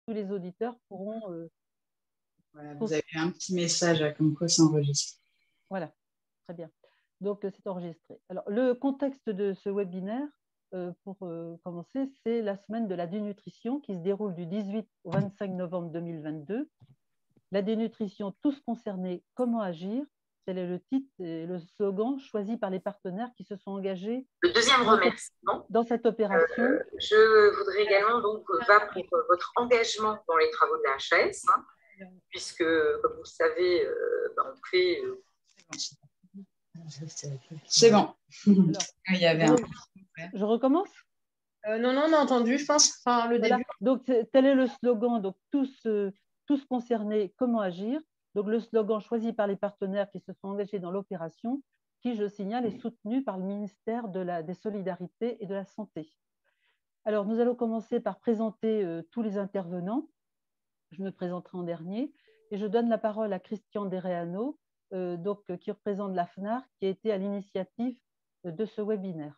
tous les auditeurs pourront… Voilà, vous avez un petit message comme quoi c'est enregistré. Voilà, très bien. Donc, c'est enregistré. Alors, le contexte de ce webinaire, pour commencer, c'est la semaine de la dénutrition qui se déroule du 18 au 25 novembre 2022. La dénutrition, tous concernés, comment agir? Tel est le titre et le slogan choisi par les partenaires qui se sont engagés Le deuxième remerciement dans cette opération. Je voudrais également donc va pour votre engagement dans les travaux de la HAS, puisque, comme vous le savez, on fait… C'est bon. Alors, il y avait je recommence? Non, on a entendu, je pense, le début. Donc, tel est le slogan, donc tous concernés, comment agir? Donc, le slogan choisi par les partenaires qui se sont engagés dans l'opération, qui, je signale, est soutenu par le ministère des Solidarités et de la Santé. Alors, nous allons commencer par présenter tous les intervenants. Je me présenterai en dernier et je donne la parole à Christian Dereano, qui représente la FNAR, qui a été à l'initiative de ce webinaire.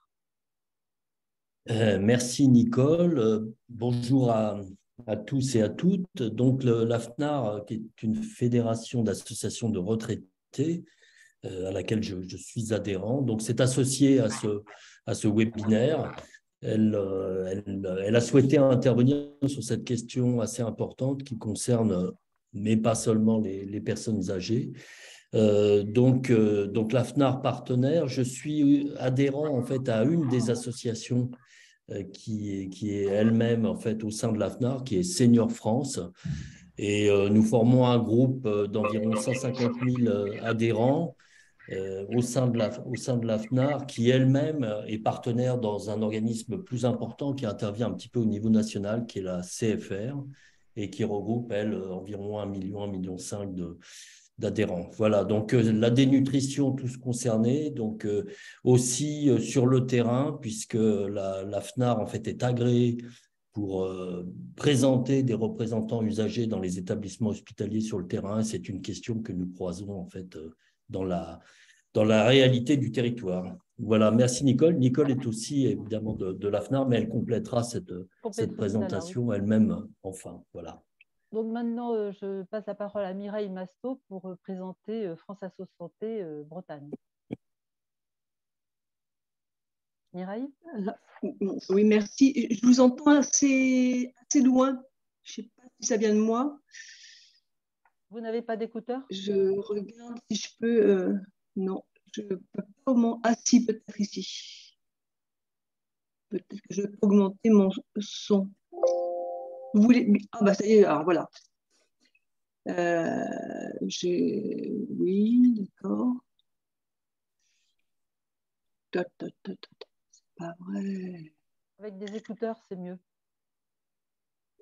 Merci Nicole. Bonjour à tous et à toutes. Donc la FNAR, qui est une fédération d'associations de retraités à laquelle je suis adhérent, donc s'est associée à ce webinaire. Elle a souhaité intervenir sur cette question assez importante qui concerne, mais pas seulement les personnes âgées. Donc la FNAR partenaire, je suis adhérent en fait à une des associations qui est elle-même en fait au sein de la FNAR, qui est Senior France. Et nous formons un groupe d'environ 150 000 adhérents au sein de la FNAR, qui elle-même est partenaire dans un organisme plus important qui intervient un petit peu au niveau national, qui est la CFR, et qui regroupe, elle, environ 1 million, 1,5 million d'adhérents. Voilà, donc la dénutrition, tous concernés, donc aussi sur le terrain, puisque la FNAR en fait est agréée pour présenter des représentants usagers dans les établissements hospitaliers sur le terrain. C'est une question que nous croisons en fait dans la réalité du territoire. Voilà, merci Nicole. Nicole est aussi évidemment de la FNAR, mais elle complétera cette présentation elle-même enfin. Voilà. Donc maintenant, je passe la parole à Mireille Masto pour présenter France Asso Santé Bretagne. Mireille? Oui, merci. Je vous entends assez loin. Je ne sais pas si ça vient de moi. Vous n'avez pas d'écouteurs? Je regarde si je peux… non, je ne peux pas augmenter. Ah si, peut-être ici. Peut-être que je peux augmenter mon son. Vous voulez… Ah bah ça y est, alors voilà. Oui, d'accord. C'est pas vrai. Avec des écouteurs, c'est mieux.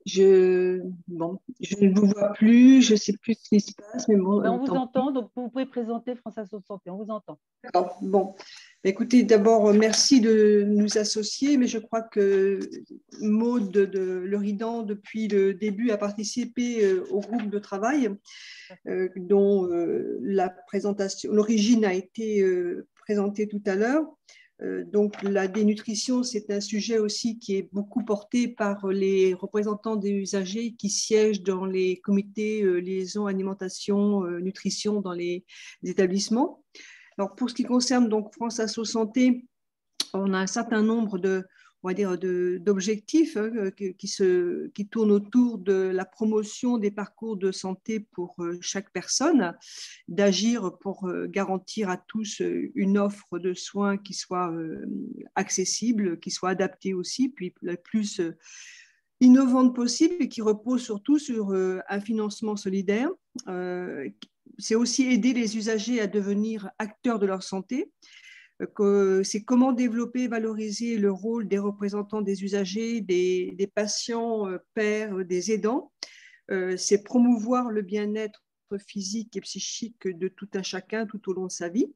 Je ne vous vois plus, je ne sais plus ce qui se passe, mais bon. On vous entend, donc vous pouvez présenter France Asso Santé, on vous entend. D'accord, bon. Écoutez, d'abord, merci de nous associer, mais je crois que Maud de Leridan, depuis le début, a participé au groupe de travail dont l'origine a été présentée tout à l'heure. Donc, la dénutrition, c'est un sujet aussi qui est beaucoup porté par les représentants des usagers qui siègent dans les comités liaison alimentation, nutrition dans les établissements. Alors, pour ce qui concerne donc France Asso Santé, on a un certain nombre d'objectifs qui tournent autour de la promotion des parcours de santé pour chaque personne, d'agir pour garantir à tous une offre de soins qui soit accessible, qui soit adaptée aussi, puis la plus innovante possible et qui repose surtout sur un financement solidaire. C'est aussi aider les usagers à devenir acteurs de leur santé. C'est comment développer et valoriser le rôle des représentants des usagers, des patients, pairs, des aidants. C'est promouvoir le bien-être physique et psychique de tout un chacun tout au long de sa vie.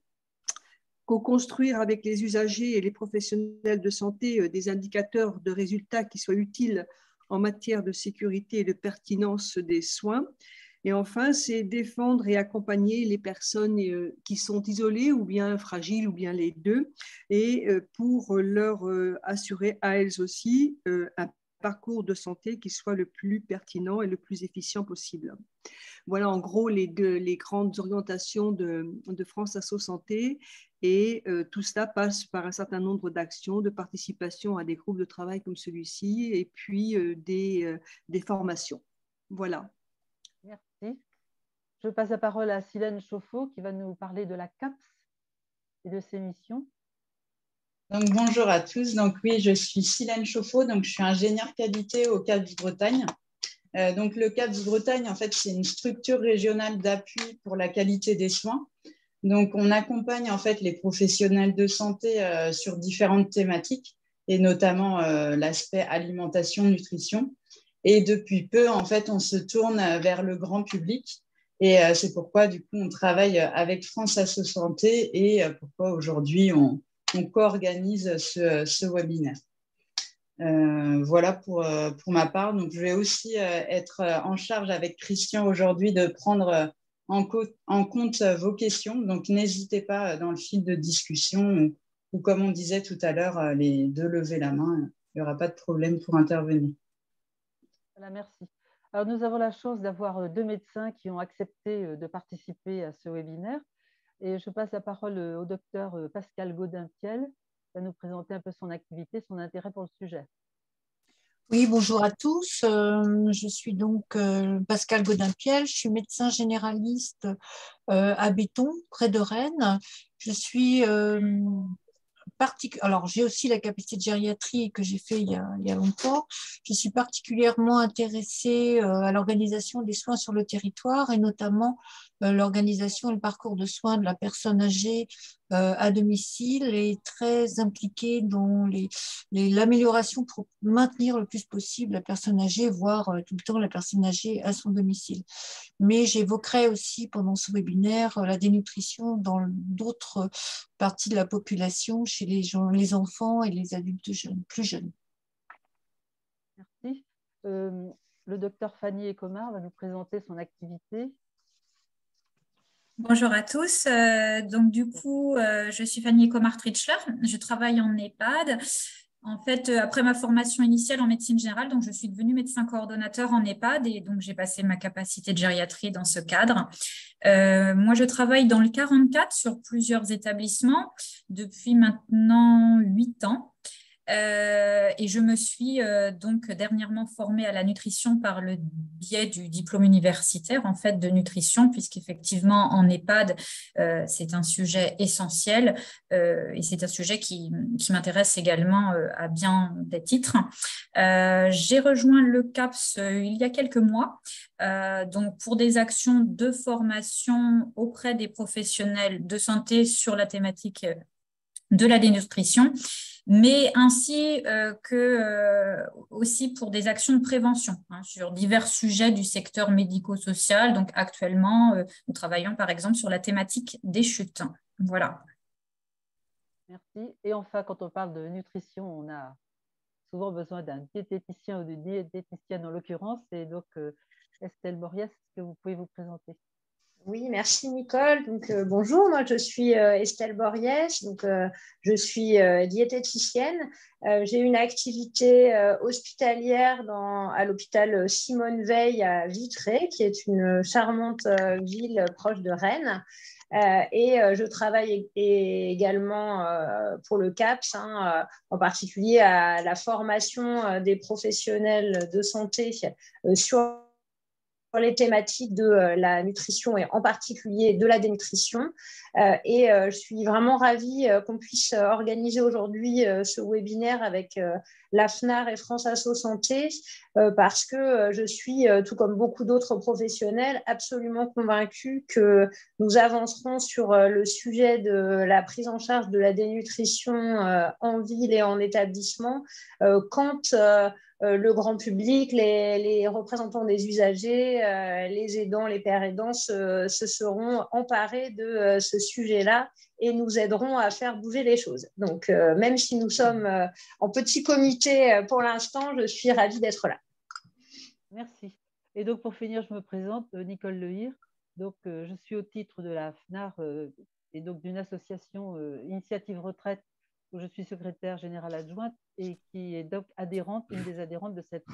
Co-construire avec les usagers et les professionnels de santé des indicateurs de résultats qui soient utiles en matière de sécurité et de pertinence des soins. Et enfin, c'est défendre et accompagner les personnes qui sont isolées ou bien fragiles ou bien les deux, et pour leur assurer à elles aussi un parcours de santé qui soit le plus pertinent et le plus efficient possible. Voilà en gros les grandes orientations de France Asso Santé, et tout cela passe par un certain nombre d'actions, de participation à des groupes de travail comme celui-ci, et puis des formations. Voilà. Merci. Je passe la parole à Silène Chauffour qui va nous parler de la CAPS et de ses missions. Donc, bonjour à tous. Donc, oui, je suis Silène Chauffour, donc je suis ingénieure qualité au CAPS Bretagne. Donc, le CAPS Bretagne, en fait, c'est une structure régionale d'appui pour la qualité des soins. Donc, on accompagne en fait les professionnels de santé sur différentes thématiques, et notamment l'aspect alimentation, nutrition. Et depuis peu, en fait, on se tourne vers le grand public. Et c'est pourquoi, du coup, on travaille avec France Asso Santé, et pourquoi aujourd'hui, on co-organise ce webinaire. Voilà pour ma part. Donc, je vais aussi être en charge avec Christian aujourd'hui de prendre en compte vos questions. Donc, n'hésitez pas dans le fil de discussion, ou comme on disait tout à l'heure, de lever la main. Il n'y aura pas de problème pour intervenir. Voilà, merci. Alors, nous avons la chance d'avoir 2 médecins qui ont accepté de participer à ce webinaire. Et je passe la parole au docteur Pascal Gaudin-Piel, qui va nous présenter un peu son activité, son intérêt pour le sujet. Oui, bonjour à tous. Je suis donc Pascal Gaudin-Piel, je suis médecin généraliste à Béton, près de Rennes. Je suis alors, j'ai aussi la capacité de gériatrie que j'ai fait il y a longtemps. Je suis particulièrement intéressée à l'organisation des soins sur le territoire, et notamment l'organisation et le parcours de soins de la personne âgée à domicile, et très impliquée dans l'amélioration pour maintenir le plus possible la personne âgée, voire tout le temps la personne âgée à son domicile. Mais j'évoquerai aussi pendant ce webinaire la dénutrition dans d'autres parties de la population, chez les enfants et les adultes plus jeunes. Merci. Le docteur Fanny Ecomar va nous présenter son activité. Bonjour à tous. Donc du coup, je suis Fanny Ecomar-Tritschler. Je travaille en EHPAD. En fait, après ma formation initiale en médecine générale, donc je suis devenue médecin coordonnateur en EHPAD, et donc j'ai passé ma capacité de gériatrie dans ce cadre. Moi, je travaille dans le 44 sur plusieurs établissements depuis maintenant 8 ans. Et je me suis donc dernièrement formée à la nutrition par le biais du diplôme universitaire en fait de nutrition, puisqu'effectivement en EHPAD c'est un sujet essentiel et c'est un sujet qui m'intéresse également à bien des titres. J'ai rejoint le CAPS il y a quelques mois, donc pour des actions de formation auprès des professionnels de santé sur la thématique de la dénutrition, mais ainsi que aussi pour des actions de prévention sur divers sujets du secteur médico-social. Donc actuellement, nous travaillons par exemple sur la thématique des chutes. Voilà. Merci. Et enfin, quand on parle de nutrition, on a souvent besoin d'un diététicien ou d'une diététicienne en l'occurrence. Et donc, Estelle Borriès, est-ce que vous pouvez vous présenter? Oui, merci Nicole. Donc, bonjour, moi je suis Estelle Borriès, donc, je suis diététicienne. J'ai une activité hospitalière à l'hôpital Simone Veil à Vitré, qui est une charmante ville proche de Rennes. Et je travaille également pour le CAPS, en particulier à la formation des professionnels de santé sur les thématiques de la nutrition et en particulier de la dénutrition. Et je suis vraiment ravie qu'on puisse organiser aujourd'hui ce webinaire avec la FNAR et France Asso Santé, parce que je suis, tout comme beaucoup d'autres professionnels, absolument convaincue que nous avancerons sur le sujet de la prise en charge de la dénutrition en ville et en établissement quand le grand public, les représentants des usagers, les aidants, les pères aidants se seront emparés de ce sujet-là et nous aideront à faire bouger les choses. Donc, même si nous sommes en petit comité pour l'instant, je suis ravie d'être là. Merci. Et donc, pour finir, je me présente, Nicole Lehir. Donc, je suis au titre de la FNAR et donc d'une association Initiative Retraite où je suis secrétaire générale adjointe et qui est donc une des adhérentes de cette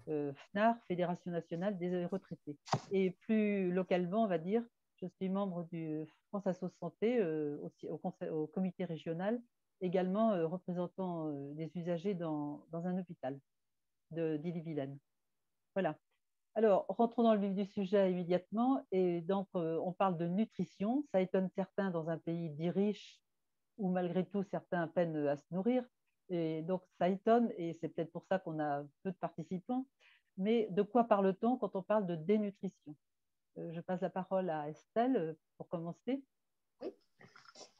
FNAR, Fédération nationale des retraités. Et plus localement, on va dire, je suis membre du France Asso Santé, aussi au comité régional, également représentant des usagers dans un hôpital d'Ille-et-Vilaine. Voilà. Alors, rentrons dans le vif du sujet immédiatement. Et donc, on parle de nutrition. Ça étonne certains dans un pays dit riche où malgré tout, certains peinent à se nourrir. Et donc, ça étonne et c'est peut-être pour ça qu'on a peu de participants. Mais de quoi parle-t-on quand on parle de dénutrition? Je passe la parole à Estelle pour commencer. Oui.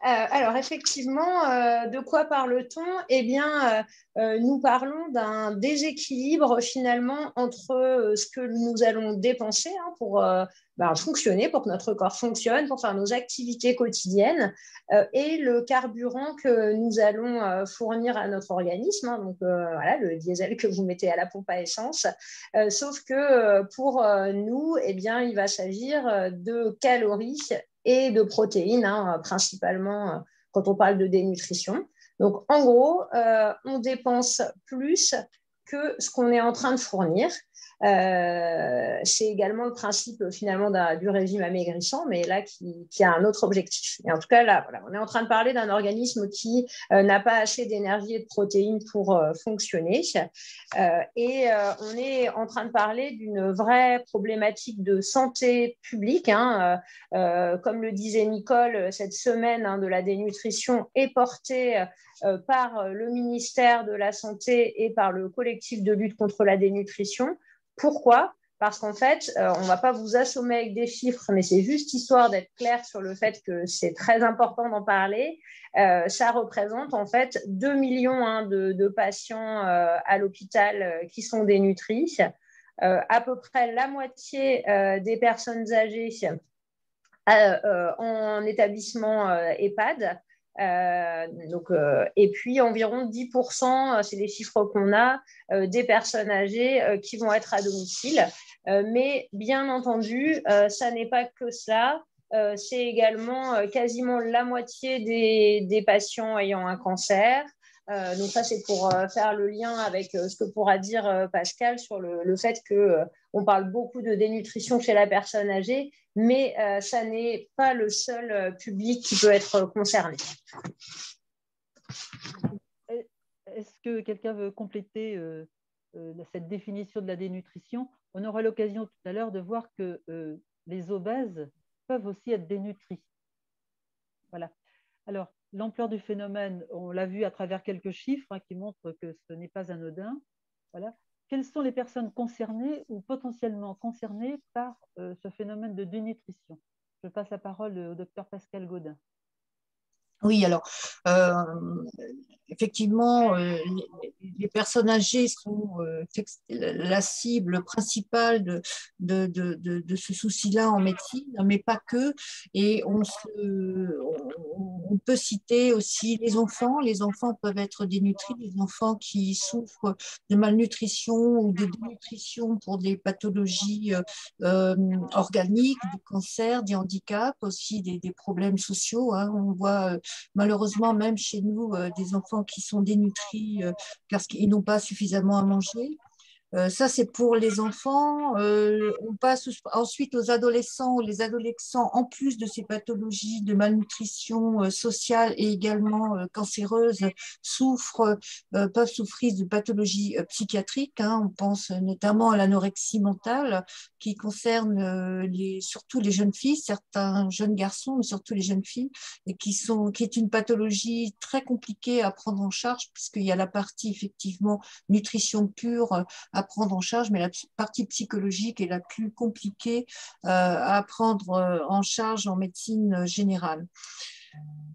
Alors effectivement, de quoi parle-t-on? Eh bien, nous parlons d'un déséquilibre finalement entre ce que nous allons dépenser pour fonctionner, pour que notre corps fonctionne, pour faire nos activités quotidiennes, et le carburant que nous allons fournir à notre organisme, hein, donc voilà, le diesel que vous mettez à la pompe à essence. Sauf que pour nous, eh bien, il va s'agir de calories et de protéines, hein, principalement quand on parle de dénutrition. Donc, en gros, on dépense plus que ce qu'on est en train de fournir. C'est également le principe finalement du régime amaigrissant, mais là qui a un autre objectif. Et en tout cas, là, voilà, on est en train de parler d'un organisme qui n'a pas assez d'énergie et de protéines pour fonctionner. Et on est en train de parler d'une vraie problématique de santé publique. Hein, comme le disait Nicole, cette semaine de la dénutrition est portée par le ministère de la Santé et par le collectif de lutte contre la dénutrition. Pourquoi? Parce qu'en fait, on ne va pas vous assommer avec des chiffres, mais c'est juste histoire d'être clair sur le fait que c'est très important d'en parler. Ça représente en fait 2 millions de patients à l'hôpital qui sont dénutris. À peu près la moitié des personnes âgées en établissement EHPAD. Et puis environ 10%, c'est les chiffres qu'on a, des personnes âgées qui vont être à domicile. Mais bien entendu, ça n'est pas que cela. C'est également quasiment la moitié des patients ayant un cancer. Donc ça, c'est pour faire le lien avec ce que pourra dire Pascal sur le fait qu'on parle beaucoup de dénutrition chez la personne âgée, mais ça n'est pas le seul public qui peut être concerné. Est-ce que quelqu'un veut compléter cette définition de la dénutrition? On aura l'occasion tout à l'heure de voir que les obèses peuvent aussi être dénutris. Voilà. Alors, l'ampleur du phénomène, on l'a vu à travers quelques chiffres qui montrent que ce n'est pas anodin. Voilà. Quelles sont les personnes concernées ou potentiellement concernées par ce phénomène de dénutrition? Je passe la parole au docteur Pascal Gaudin. Oui, alors, effectivement, les personnes âgées sont la cible principale de ce souci-là en médecine, mais pas que. Et on peut citer aussi les enfants. Les enfants peuvent être dénutris, les enfants qui souffrent de malnutrition ou de dénutrition pour des pathologies organiques, des cancers, des handicaps, aussi des problèmes sociaux. Hein. On voit malheureusement, même chez nous, des enfants qui sont dénutris parce qu'ils n'ont pas suffisamment à manger. Ça, c'est pour les enfants. On passe ensuite aux adolescents. Les adolescents, en plus de ces pathologies de malnutrition sociale et également cancéreuses, peuvent souffrir de pathologies psychiatriques. Hein. On pense notamment à l'anorexie mentale qui concerne surtout les jeunes filles, certains jeunes garçons, mais surtout les jeunes filles, et qui est une pathologie très compliquée à prendre en charge puisqu'il y a la partie effectivement nutrition pure à prendre en charge, mais la partie psychologique est la plus compliquée à prendre en charge en médecine générale.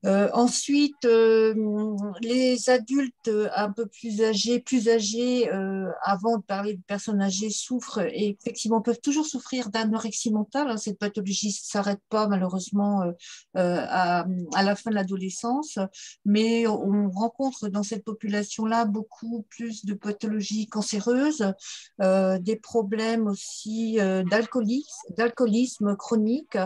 Ensuite, les adultes un peu plus âgés, avant de parler de personnes âgées, souffrent et effectivement peuvent toujours souffrir d'anorexie mentale. Hein. Cette pathologie ne s'arrête pas malheureusement à la fin de l'adolescence, mais on rencontre dans cette population-là beaucoup plus de pathologies cancéreuses, des problèmes aussi d'alcoolisme chronique,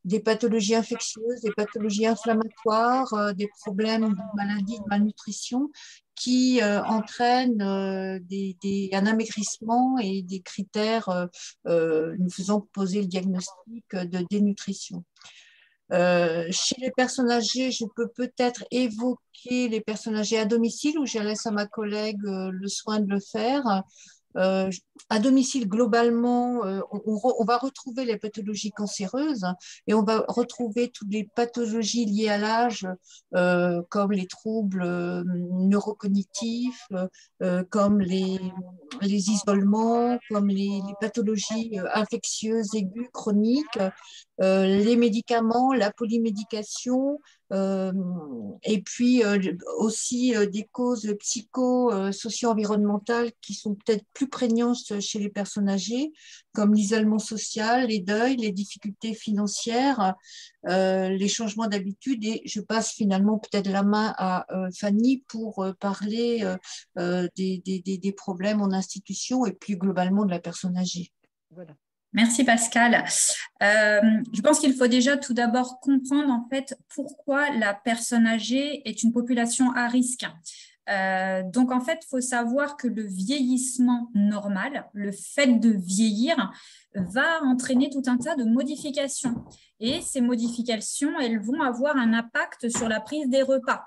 des pathologies infectieuses, des pathologies inflammatoires, avoir des problèmes de maladie, de malnutrition qui entraînent un amaigrissement et des critères nous faisant poser le diagnostic de dénutrition. Chez les personnes âgées, je peux peut-être évoquer les personnes âgées à domicile, où je laisse à ma collègue le soin de le faire. À domicile, globalement, on va retrouver les pathologies cancéreuses et on va retrouver toutes les pathologies liées à l'âge, comme les troubles neurocognitifs, comme les isolements, comme les pathologies infectieuses aiguës, chroniques, les médicaments, la polymédication, et puis aussi des causes socio-environnementales qui sont peut-être plus prégnantes chez les personnes âgées, comme l'isolement social, les deuils, les difficultés financières, les changements d'habitude. Et je passe finalement peut-être la main à Fanny pour parler des problèmes en institution et plus globalement de la personne âgée. Voilà. Merci Pascal. Je pense qu'il faut déjà tout d'abord comprendre en fait pourquoi la personne âgée est une population à risque. Donc en fait, il faut savoir que le vieillissement normal, le fait de vieillir, va entraîner tout un tas de modifications. Et ces modifications, elles vont avoir un impact sur la prise des repas.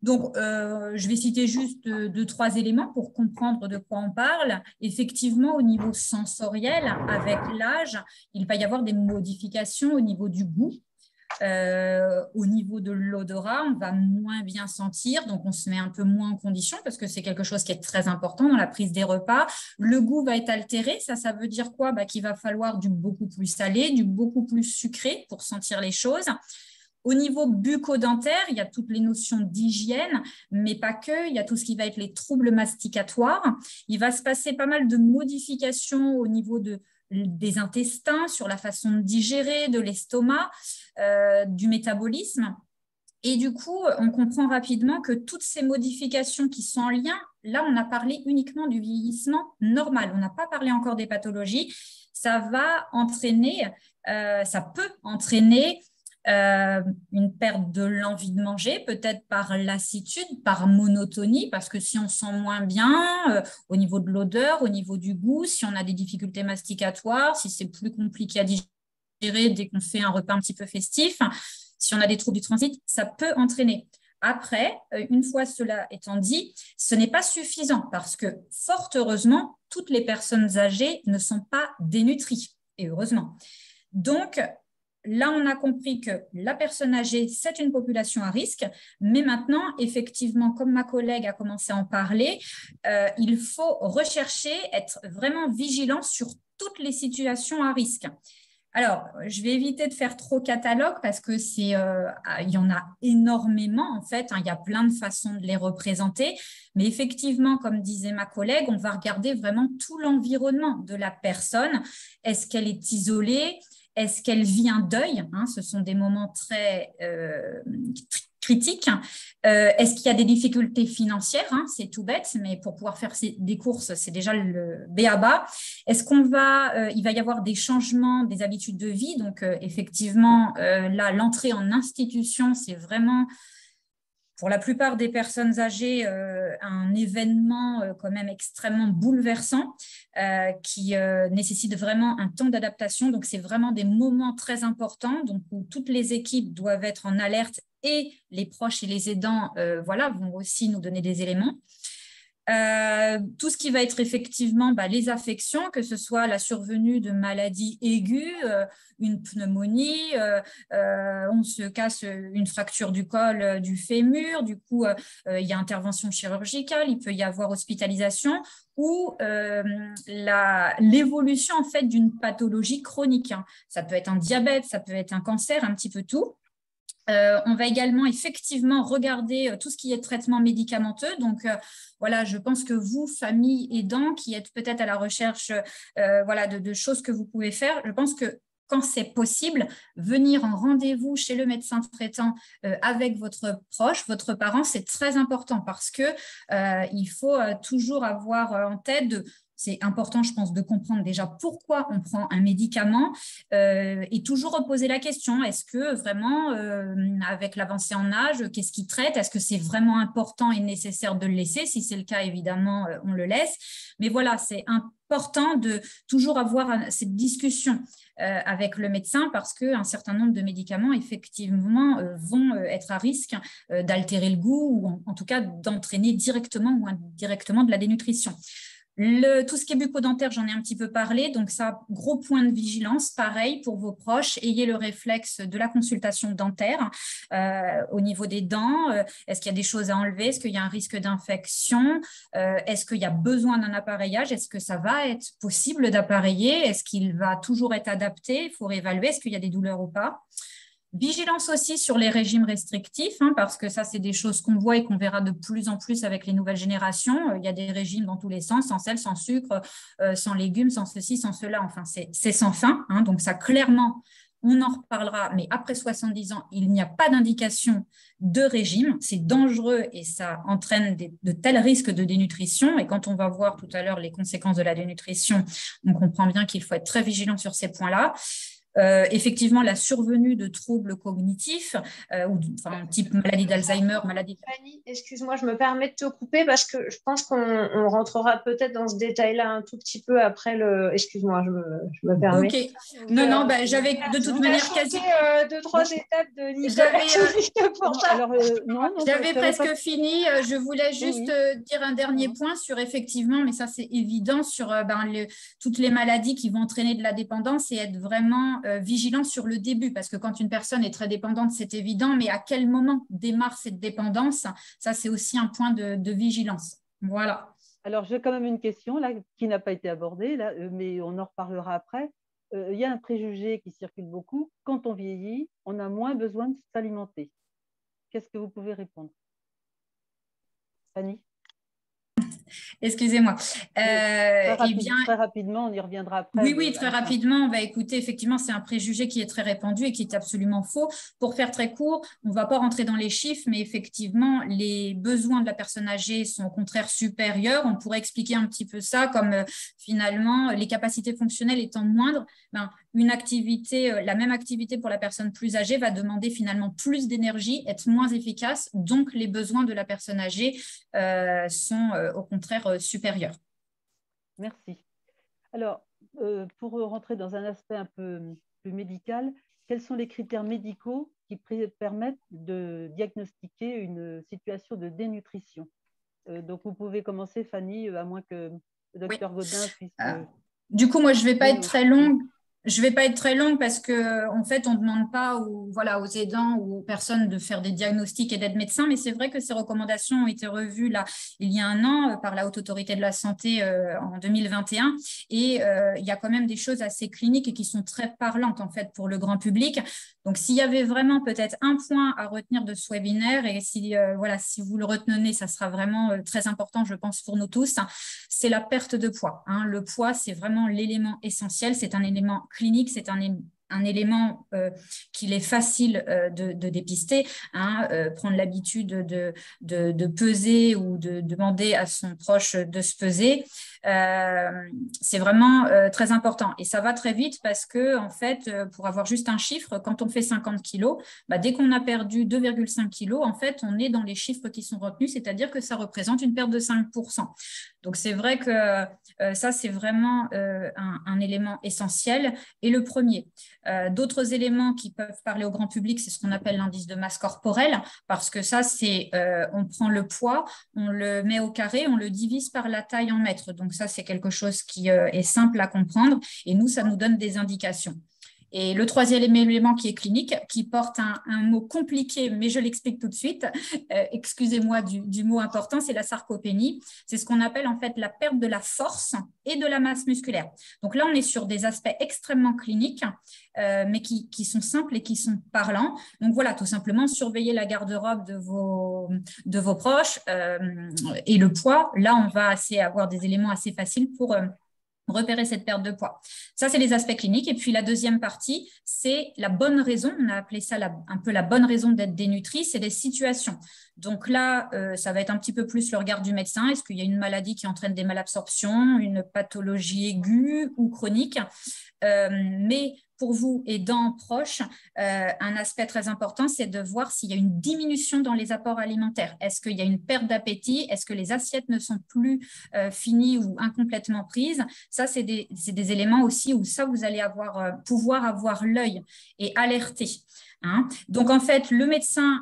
Donc, je vais citer juste 2-3 éléments pour comprendre de quoi on parle. Effectivement, au niveau sensoriel, avec l'âge, il va y avoir des modifications au niveau du goût. Au niveau de l'odorat, on va moins bien sentir, donc on se met un peu moins en condition parce que c'est quelque chose qui est très important dans la prise des repas. Le goût va être altéré, ça veut dire quoi? Qu'il va falloir du beaucoup plus salé, du beaucoup plus sucré pour sentir les choses. Au niveau bucco-dentaire, il y a toutes les notions d'hygiène, mais pas que. Il y a tout ce qui va être les troubles masticatoires. Il va se passer pas mal de modifications au niveau des intestins, sur la façon de digérer, de l'estomac, du métabolisme. Et du coup, on comprend rapidement que toutes ces modifications qui sont en lien, là, on a parlé uniquement du vieillissement normal. On n'a pas parlé encore des pathologies. Ça va entraîner, ça peut entraîner une perte de l'envie de manger, peut-être par lassitude, par monotonie, parce que si on sent moins bien au niveau de l'odeur, au niveau du goût, si on a des difficultés masticatoires, si c'est plus compliqué à digérer dès qu'on fait un repas un petit peu festif, si on a des troubles du transit, ça peut entraîner. Après, une fois cela étant dit, ce n'est pas suffisant parce que, fort heureusement, toutes les personnes âgées ne sont pas dénutries, et heureusement. Donc, là, on a compris que la personne âgée, c'est une population à risque, mais maintenant, effectivement, comme ma collègue a commencé à en parler, il faut rechercher, être vraiment vigilant sur toutes les situations à risque. Alors, je vais éviter de faire trop catalogue parce que il y en a énormément en fait, il y a plein de façons de les représenter, mais effectivement, comme disait ma collègue, on va regarder vraiment tout l'environnement de la personne. Est-ce qu'elle est isolée ? Est-ce qu'elle vit un deuil? Ce sont des moments très critiques. Est-ce qu'il y a des difficultés financières? C'est tout bête, mais pour pouvoir faire des courses, c'est déjà le b.a.-ba. Est-ce qu'il va y avoir des changements des habitudes de vie? Donc, effectivement, là, l'entrée en institution, c'est vraiment, pour la plupart des personnes âgées, un événement quand même extrêmement bouleversant qui nécessite vraiment un temps d'adaptation. Donc, c'est vraiment des moments très importants donc, où toutes les équipes doivent être en alerte et les proches et les aidants vont aussi nous donner des éléments. Tout ce qui va être effectivement les affections, que ce soit la survenue de maladies aiguës, une pneumonie, on se casse une fracture du col du fémur, du coup il y a intervention chirurgicale, il peut y avoir hospitalisation ou l'évolution en fait d'une pathologie chronique. Ça peut être un diabète, ça peut être un cancer, un petit peu tout. On va également effectivement regarder tout ce qui est traitement médicamenteux. Donc, je pense que vous, famille aidants, qui êtes peut-être à la recherche de choses que vous pouvez faire, je pense que quand c'est possible, venir en rendez-vous chez le médecin traitant avec votre proche, votre parent, c'est très important parce que il faut toujours avoir en tête c'est important, je pense, de comprendre déjà pourquoi on prend un médicament et toujours reposer la question, est-ce que vraiment, avec l'avancée en âge, qu'est-ce qui traite? Est-ce que c'est vraiment important et nécessaire de le laisser? Si c'est le cas, évidemment, on le laisse. Mais voilà, c'est important de toujours avoir cette discussion avec le médecin parce qu'un certain nombre de médicaments, effectivement, vont être à risque d'altérer le goût ou en tout cas d'entraîner directement ou indirectement de la dénutrition. Tout ce qui est bucco-dentaire, j'en ai un petit peu parlé, donc ça, gros point de vigilance, pareil pour vos proches, ayez le réflexe de la consultation dentaire au niveau des dents, est-ce qu'il y a des choses à enlever, est-ce qu'il y a un risque d'infection, est-ce qu'il y a besoin d'un appareillage, est-ce que ça va être possible d'appareiller, est-ce qu'il va toujours être adapté, il faut réévaluer, est-ce qu'il y a des douleurs ou pas. Vigilance aussi sur les régimes restrictifs, parce que ça, c'est des choses qu'on voit et qu'on verra de plus en plus avec les nouvelles générations. Il y a des régimes dans tous les sens, sans sel, sans sucre, sans légumes, sans ceci, sans cela. Enfin, c'est sans fin. Donc ça, clairement, on en reparlera. Mais après 70 ans, il n'y a pas d'indication de régime. C'est dangereux et ça entraîne de tels risques de dénutrition. Et quand on va voir tout à l'heure les conséquences de la dénutrition, on comprend bien qu'il faut être très vigilant sur ces points-là. Effectivement, la survenue de troubles cognitifs, type maladie d'Alzheimer, maladie... Fanny, excuse-moi, je me permets de te couper parce que je pense qu'on rentrera peut-être dans ce détail-là un tout petit peu après le... Excuse-moi, je me permets. Ok. Non, j'avais de toute manière quasi... 2-3 étapes de Nicole. J'avais presque fini. Je voulais juste dire un dernier point sur, effectivement, mais ça c'est évident, sur toutes les maladies qui vont entraîner de la dépendance et être vraiment vigilant sur le début, parce que quand une personne est très dépendante, c'est évident, mais à quel moment démarre cette dépendance? Ça, c'est aussi un point de vigilance. Voilà. Alors, j'ai quand même une question là, qui n'a pas été abordée, là, mais on en reparlera après. Il y a un préjugé qui circule beaucoup. Quand on vieillit, on a moins besoin de s'alimenter. Qu'est-ce que vous pouvez répondre? Fanny? Excusez-moi. Très rapidement, on y reviendra après. Oui, très rapidement. Écoutez, effectivement, c'est un préjugé qui est très répandu et qui est absolument faux. Pour faire très court, on ne va pas rentrer dans les chiffres, mais effectivement, les besoins de la personne âgée sont au contraire supérieurs. On pourrait expliquer un petit peu ça comme finalement, les capacités fonctionnelles étant moindres, une activité, la même activité pour la personne plus âgée va demander finalement plus d'énergie, être moins efficace. Donc, les besoins de la personne âgée sont au contraire supérieurs. Merci. Alors, pour rentrer dans un aspect un peu plus médical, quels sont les critères médicaux qui permettent de diagnostiquer une situation de dénutrition? Donc, vous pouvez commencer, Fanny, à moins que le docteur Gaudin puisse… Du coup, moi, je ne vais pas être très longue. Je ne vais pas être très longue parce qu'en fait, on ne demande pas aux aidants ou aux personnes de faire des diagnostics et d'être médecins, mais c'est vrai que ces recommandations ont été revues là, il y a un an par la Haute Autorité de la Santé en 2021 et il y a quand même des choses assez cliniques et qui sont très parlantes en fait pour le grand public. Donc, s'il y avait vraiment peut-être un point à retenir de ce webinaire et si vous le retenez, ça sera vraiment très important, je pense, pour nous tous, c'est la perte de poids. Le poids, c'est vraiment l'élément essentiel, c'est un élément clinique, c'est un élément qu'il est facile de dépister. Prendre l'habitude de peser ou de demander à son proche de se peser, c'est vraiment très important. Et ça va très vite parce que, en fait, pour avoir juste un chiffre, quand on fait 50 kilos, dès qu'on a perdu 2,5 kilos, en fait, on est dans les chiffres qui sont retenus, c'est-à-dire que ça représente une perte de 5%. Donc, c'est vrai que ça, c'est vraiment un élément essentiel et le premier. D'autres éléments qui peuvent parler au grand public, c'est ce qu'on appelle l'indice de masse corporelle, parce que ça, c'est on prend le poids, on le met au carré, on le divise par la taille en mètres. Donc, ça, c'est quelque chose qui est simple à comprendre et nous, ça nous donne des indications. Et le troisième élément qui est clinique, qui porte un mot compliqué, mais je l'explique tout de suite, excusez-moi du mot important, c'est la sarcopénie. C'est ce qu'on appelle en fait la perte de la force et de la masse musculaire. Donc là, on est sur des aspects extrêmement cliniques, mais qui sont simples et qui sont parlants. Donc voilà, tout simplement, surveiller la garde-robe de vos proches et le poids. Là, on va avoir des éléments assez faciles pour repérer cette perte de poids. Ça, c'est les aspects cliniques. Et puis, la deuxième partie, c'est la bonne raison. On a appelé ça un peu la bonne raison d'être dénutri, c'est les situations. Donc là, ça va être un petit peu plus le regard du médecin. Est-ce qu'il y a une maladie qui entraîne des malabsorptions, une pathologie aiguë ou chronique? Mais pour vous, aidants proches, un aspect très important, c'est de voir s'il y a une diminution dans les apports alimentaires. Est-ce qu'il y a une perte d'appétit? Est-ce que les assiettes ne sont plus finies ou incomplètement prises? Ça, c'est des éléments aussi où ça, vous allez pouvoir avoir l'œil et alerter. Hein. Donc, en fait, le médecin,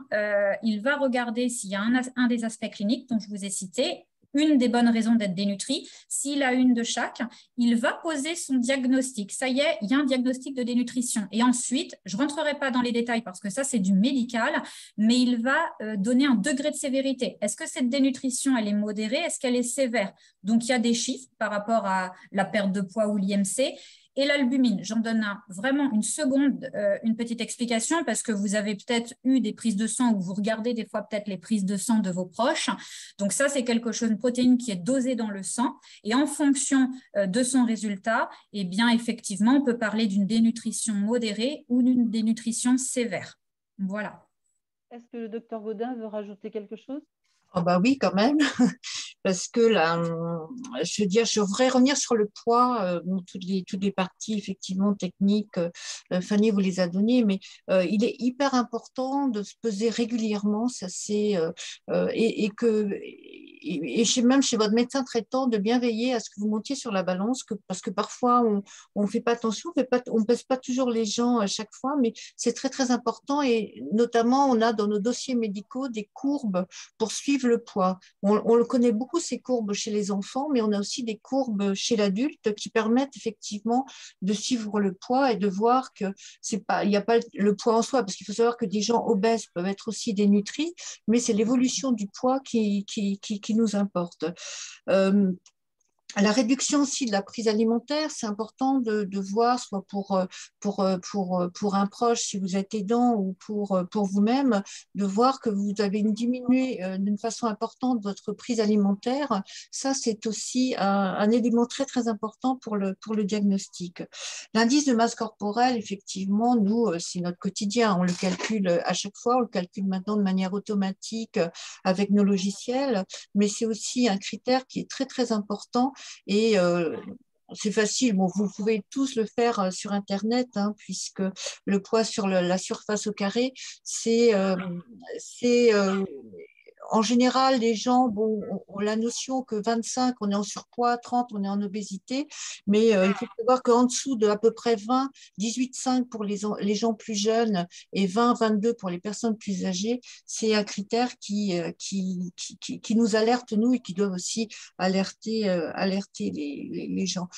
il va regarder s'il y a un des aspects cliniques dont je vous ai cité, une des bonnes raisons d'être dénutri. S'il a une de chaque, il va poser son diagnostic. Ça y est, il y a un diagnostic de dénutrition. Et ensuite, je ne rentrerai pas dans les détails parce que ça, c'est du médical, mais il va donner un degré de sévérité. Est-ce que cette dénutrition, elle est modérée? Est-ce qu'elle est sévère? Donc, il y a des chiffres par rapport à la perte de poids ou l'IMC. Et l'albumine, j'en donne vraiment une seconde, une petite explication parce que vous avez peut-être eu des prises de sang ou vous regardez des fois peut-être les prises de sang de vos proches. Donc ça, c'est quelque chose, une protéine qui est dosée dans le sang et en fonction de son résultat, eh bien effectivement, on peut parler d'une dénutrition modérée ou d'une dénutrition sévère. Voilà. Est-ce que le docteur Gaudin veut rajouter quelque chose? Oh bah oui, quand même, parce que là, je veux dire, je voudrais revenir sur le poids, toutes les parties effectivement techniques, Fanny vous les a données, mais il est hyper important de se peser régulièrement, ça c'est même chez votre médecin traitant de bien veiller à ce que vous montiez sur la balance, parce que parfois on fait pas attention, on pèse pas toujours les gens à chaque fois, mais c'est très très important et notamment on a dans nos dossiers médicaux des courbes pour suivre le poids. On le connaît beaucoup, ces courbes chez les enfants, mais on a aussi des courbes chez l'adulte qui permettent effectivement de suivre le poids et de voir que il n'y a pas le poids en soi, parce qu'il faut savoir que des gens obèses peuvent être aussi dénutris, mais c'est l'évolution du poids qui nous importe. La réduction aussi de la prise alimentaire, c'est important de voir, soit pour un proche, si vous êtes aidant, ou pour vous-même, de voir que vous avez diminué d'une façon importante votre prise alimentaire. Ça, c'est aussi un élément très, très important pour le diagnostic. L'indice de masse corporelle, effectivement, nous, c'est notre quotidien. On le calcule à chaque fois, on le calcule maintenant de manière automatique avec nos logiciels, mais c'est aussi un critère qui est très, très important. Et c'est facile, bon, vous pouvez tous le faire sur Internet, hein, puisque le poids sur la surface au carré, c'est en général, les gens ont la notion que 25, on est en surpoids, 30, on est en obésité, mais il faut savoir qu'en dessous de à peu près 20, 18,5 pour les gens plus jeunes et 20, 22 pour les personnes plus âgées, c'est un critère qui nous alerte, nous, et qui doit aussi alerter les gens.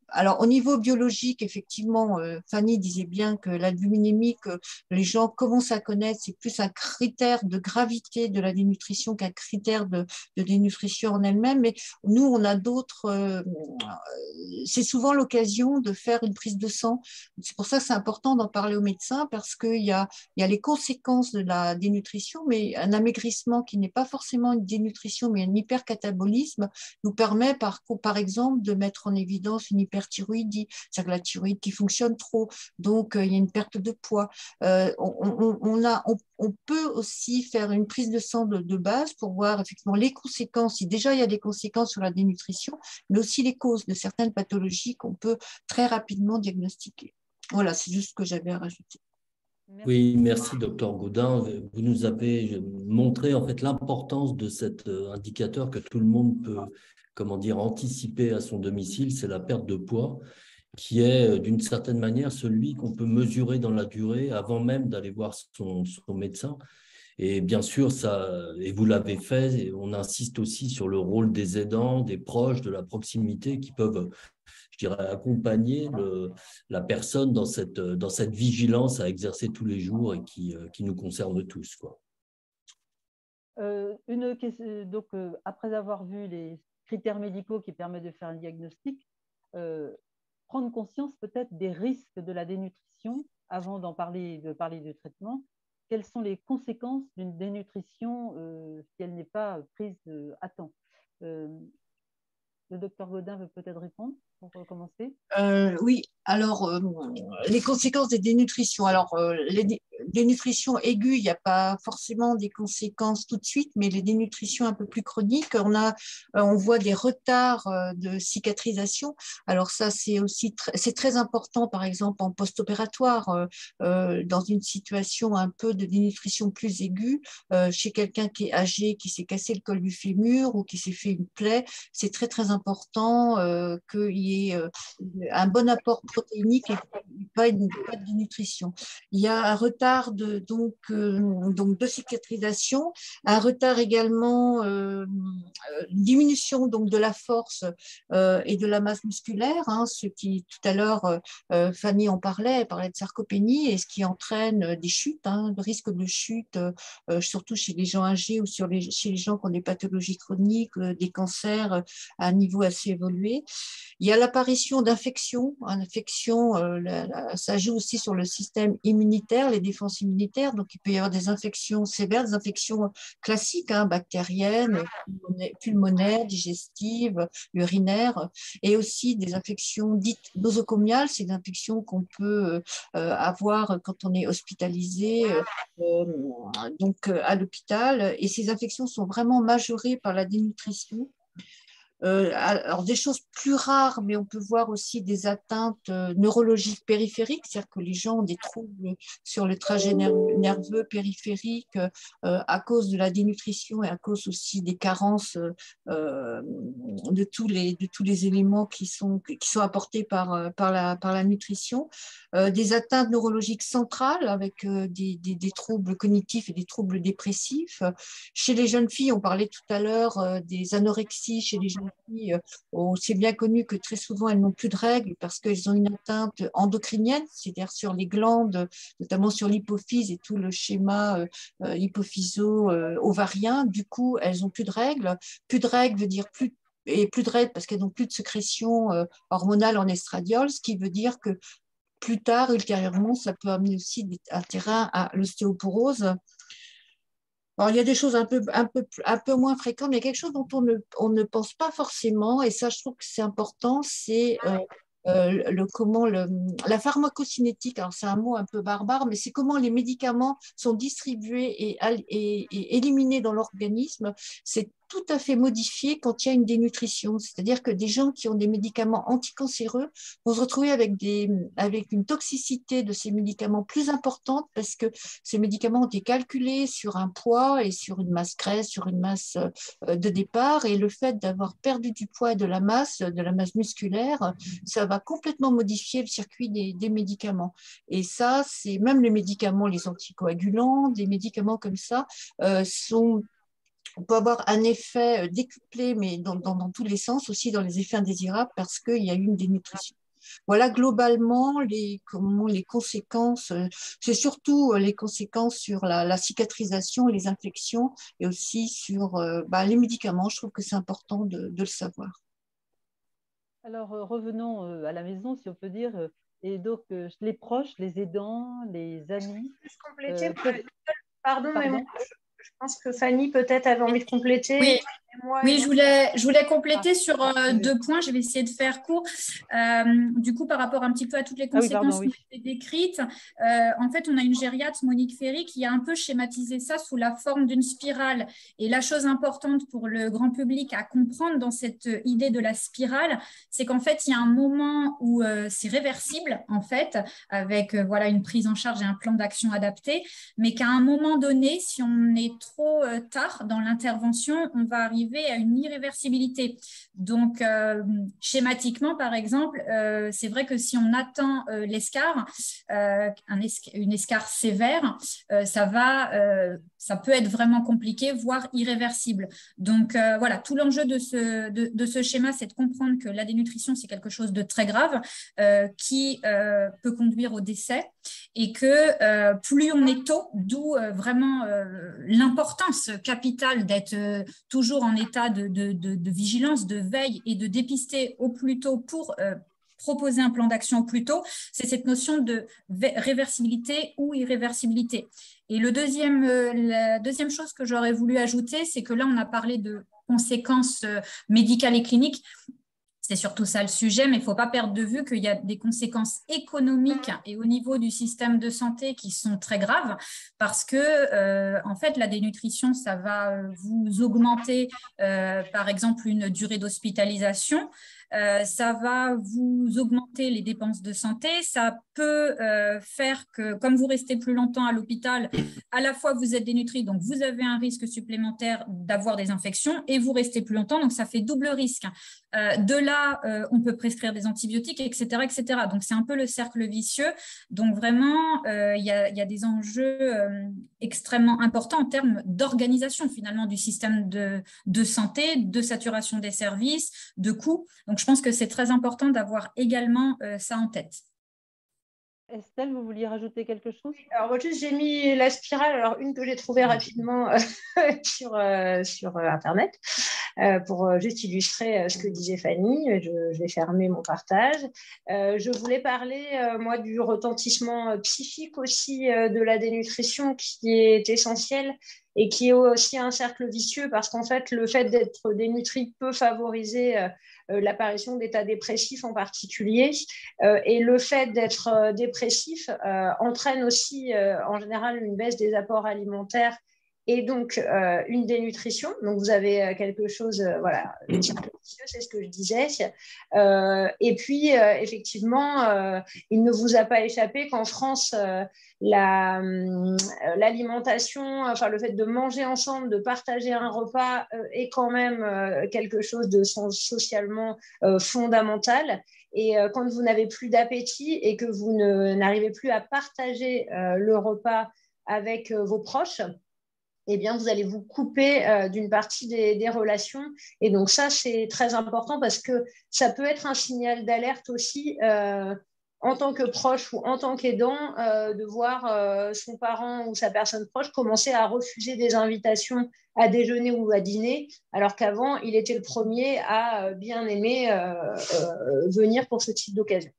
Alors, au niveau biologique, effectivement, Fanny disait bien que l'albuminémie, que les gens commencent à connaître, c'est plus un critère de gravité de la dénutrition qu'un critère de dénutrition en elle-même. Mais nous, on a d'autres. C'est souvent l'occasion de faire une prise de sang. C'est pour ça que c'est important d'en parler au médecin, parce qu'il y a les conséquences de la dénutrition, mais un amaigrissement qui n'est pas forcément une dénutrition, mais un hypercatabolisme, nous permet par exemple de mettre en évidence une hyperthyroïdie, c'est-à-dire la thyroïde qui fonctionne trop, donc il y a une perte de poids. On peut aussi faire une prise de sang de base pour voir effectivement les conséquences, si déjà il y a des conséquences sur la dénutrition, mais aussi les causes de certaines pathologies qu'on peut très rapidement diagnostiquer. Voilà, c'est juste ce que j'avais à rajouter. Oui, merci docteur Gaudin. Vous nous avez montré en fait l'importance de cet indicateur que tout le monde peut, comment dire, anticiper à son domicile, c'est la perte de poids, qui est d'une certaine manière celui qu'on peut mesurer dans la durée avant même d'aller voir son médecin. Et bien sûr, et vous l'avez fait, et on insiste aussi sur le rôle des aidants, des proches, de la proximité qui peuvent, je dirais, accompagner la personne dans cette vigilance à exercer tous les jours et qui nous concerne tous, quoi. Donc, après avoir vu les critères médicaux qui permettent de faire un diagnostic, prendre conscience peut-être des risques de la dénutrition avant de parler de traitement. Quelles sont les conséquences d'une dénutrition si elle n'est pas prise à temps? Le docteur Gaudin veut peut-être répondre. pour commencer. Oui, alors les conséquences des dénutritions. Alors, les dénutritions aiguës, il n'y a pas forcément des conséquences tout de suite, mais les dénutritions un peu plus chroniques, on voit des retards de cicatrisation. Alors ça, c'est aussi c'est très important, par exemple, en post-opératoire, dans une situation un peu de dénutrition plus aiguë, chez quelqu'un qui est âgé, qui s'est cassé le col du fémur ou qui s'est fait une plaie, c'est très, très important qu'il y ait un bon apport protéinique et pas de dénutrition. Il y a un retard de cicatrisation, un retard également, diminution donc de la force et de la masse musculaire, hein, ce qui tout à l'heure Fanny en parlait, elle parlait de sarcopénie, et ce qui entraîne des chutes, hein, le risque de chute, surtout chez les gens âgés ou chez les gens qui ont des pathologies chroniques, des cancers à un niveau assez évolué. Il y a l'apparition d'infections. Ça joue aussi sur le système immunitaire, les défenses immunitaires. Donc, il peut y avoir des infections sévères, des infections classiques, hein, bactériennes, pulmonaires, digestives, urinaires, et aussi des infections dites nosocomiales. C'est des infections qu'on peut avoir quand on est hospitalisé à l'hôpital. Et ces infections sont vraiment majorées par la dénutrition. Alors des choses plus rares, mais on peut voir aussi des atteintes neurologiques périphériques, c'est-à-dire que les gens ont des troubles sur le trajet nerveux périphérique à cause de la dénutrition et à cause aussi des carences de tous les éléments qui sont apportés par la nutrition. Des atteintes neurologiques centrales avec des troubles cognitifs et des troubles dépressifs. Chez les jeunes filles, on parlait tout à l'heure des anorexies chez les jeunes filles. C'est bien connu que très souvent, elles n'ont plus de règles parce qu'elles ont une atteinte endocrinienne, c'est-à-dire sur les glandes, notamment sur l'hypophyse et tout le schéma hypophyso-ovarien. Du coup, elles n'ont plus de règles. Plus de règles veut dire plus de règles parce qu'elles n'ont plus de sécrétion hormonale en estradiol, ce qui veut dire que plus tard, ultérieurement, ça peut amener aussi un terrain à l'ostéoporose. Alors, il y a des choses un peu moins fréquentes, mais il y a quelque chose dont on ne pense pas forcément, et ça, je trouve que c'est important, c'est la pharmacocinétique. Alors, c'est un mot un peu barbare, mais c'est comment les médicaments sont distribués et éliminés dans l'organisme. C'est tout à fait modifié quand il y a une dénutrition. C'est-à-dire que des gens qui ont des médicaments anticancéreux vont se retrouver avec une toxicité de ces médicaments plus importante parce que ces médicaments ont été calculés sur un poids et sur une masse graisse, sur une masse de départ. Et le fait d'avoir perdu du poids et de la masse musculaire, ça va complètement modifier le circuit des médicaments. Et ça, c'est même les médicaments, les anticoagulants, des médicaments comme ça on peut avoir un effet décuplé, mais dans tous les sens, aussi dans les effets indésirables, parce qu'il y a eu une dénutrition. Voilà globalement les conséquences, c'est surtout les conséquences sur la cicatrisation, les infections, et aussi sur les médicaments. Je trouve que c'est important de le savoir. Alors, revenons à la maison, si on peut dire. Et donc, les proches, les aidants, les amis… Pardon, mais moi, je pense que Fanny peut-être avait envie de compléter. Oui. Oui, je voulais compléter sur 2 points. Je vais essayer de faire court. Du coup, par rapport un petit peu à toutes les conséquences qui ont été décrites, en fait, on a une gériatre, Monique Ferry, qui a un peu schématisé ça sous la forme d'une spirale. Et la chose importante pour le grand public à comprendre dans cette idée de la spirale, c'est qu'en fait, il y a un moment où c'est réversible, en fait, avec une prise en charge et un plan d'action adapté, mais qu'à un moment donné, si on est trop tard dans l'intervention, on va arriver à une irréversibilité. Donc, schématiquement, par exemple, c'est vrai que si on atteint l'escar, une escar sévère, ça peut être vraiment compliqué, voire irréversible. Donc, tout l'enjeu de ce schéma, c'est de comprendre que la dénutrition, c'est quelque chose de très grave qui peut conduire au décès et que plus on est tôt, d'où vraiment l'importance capitale d'être toujours en état de vigilance, de veille et de dépister au plus tôt pour proposer un plan d'action au plus tôt, c'est cette notion de réversibilité ou irréversibilité. Et la deuxième chose que j'aurais voulu ajouter, c'est que là, on a parlé de conséquences médicales et cliniques. C'est surtout ça le sujet, mais il ne faut pas perdre de vue qu'il y a des conséquences économiques et au niveau du système de santé qui sont très graves parce que, en fait, la dénutrition, ça va vous augmenter, par exemple, une durée d'hospitalisation. Ça va vous augmenter les dépenses de santé. Ça peut faire que, comme vous restez plus longtemps à l'hôpital, à la fois vous êtes dénutri, donc vous avez un risque supplémentaire d'avoir des infections et vous restez plus longtemps, donc ça fait double risque. De là, on peut prescrire des antibiotiques, etc., etc. Donc, c'est un peu le cercle vicieux. Donc, vraiment, il y a des enjeux extrêmement importants en termes d'organisation, finalement, du système de santé, de saturation des services, de coûts. Donc, je pense que c'est très important d'avoir également ça en tête. Estelle, vous vouliez rajouter quelque chose? Alors, juste, j'ai mis la spirale, alors une que j'ai trouvée rapidement sur Internet, pour juste illustrer ce que disait Fanny. Je vais fermer mon partage. Je voulais parler, moi, du retentissement psychique aussi de la dénutrition qui est essentiel et qui est aussi un cercle vicieux parce qu'en fait, le fait d'être dénutri peut favoriser l'apparition d'états dépressifs en particulier. Et le fait d'être dépressif entraîne aussi en général une baisse des apports alimentaires et donc une dénutrition. Donc vous avez quelque chose, voilà, une cercle vicieux, c'est ce que je disais. Et puis effectivement, il ne vous a pas échappé qu'en France, l'alimentation, enfin le fait de manger ensemble, de partager un repas est quand même quelque chose de socialement fondamental. Et quand vous n'avez plus d'appétit et que vous n'arrivez plus à partager le repas avec vos proches, eh bien, vous allez vous couper d'une partie des relations. Et donc, ça, c'est très important parce que ça peut être un signal d'alerte aussi en tant que proche ou en tant qu'aidant de voir son parent ou sa personne proche commencer à refuser des invitations à déjeuner ou à dîner, alors qu'avant, il était le premier à bien aimer venir pour ce type d'occasion.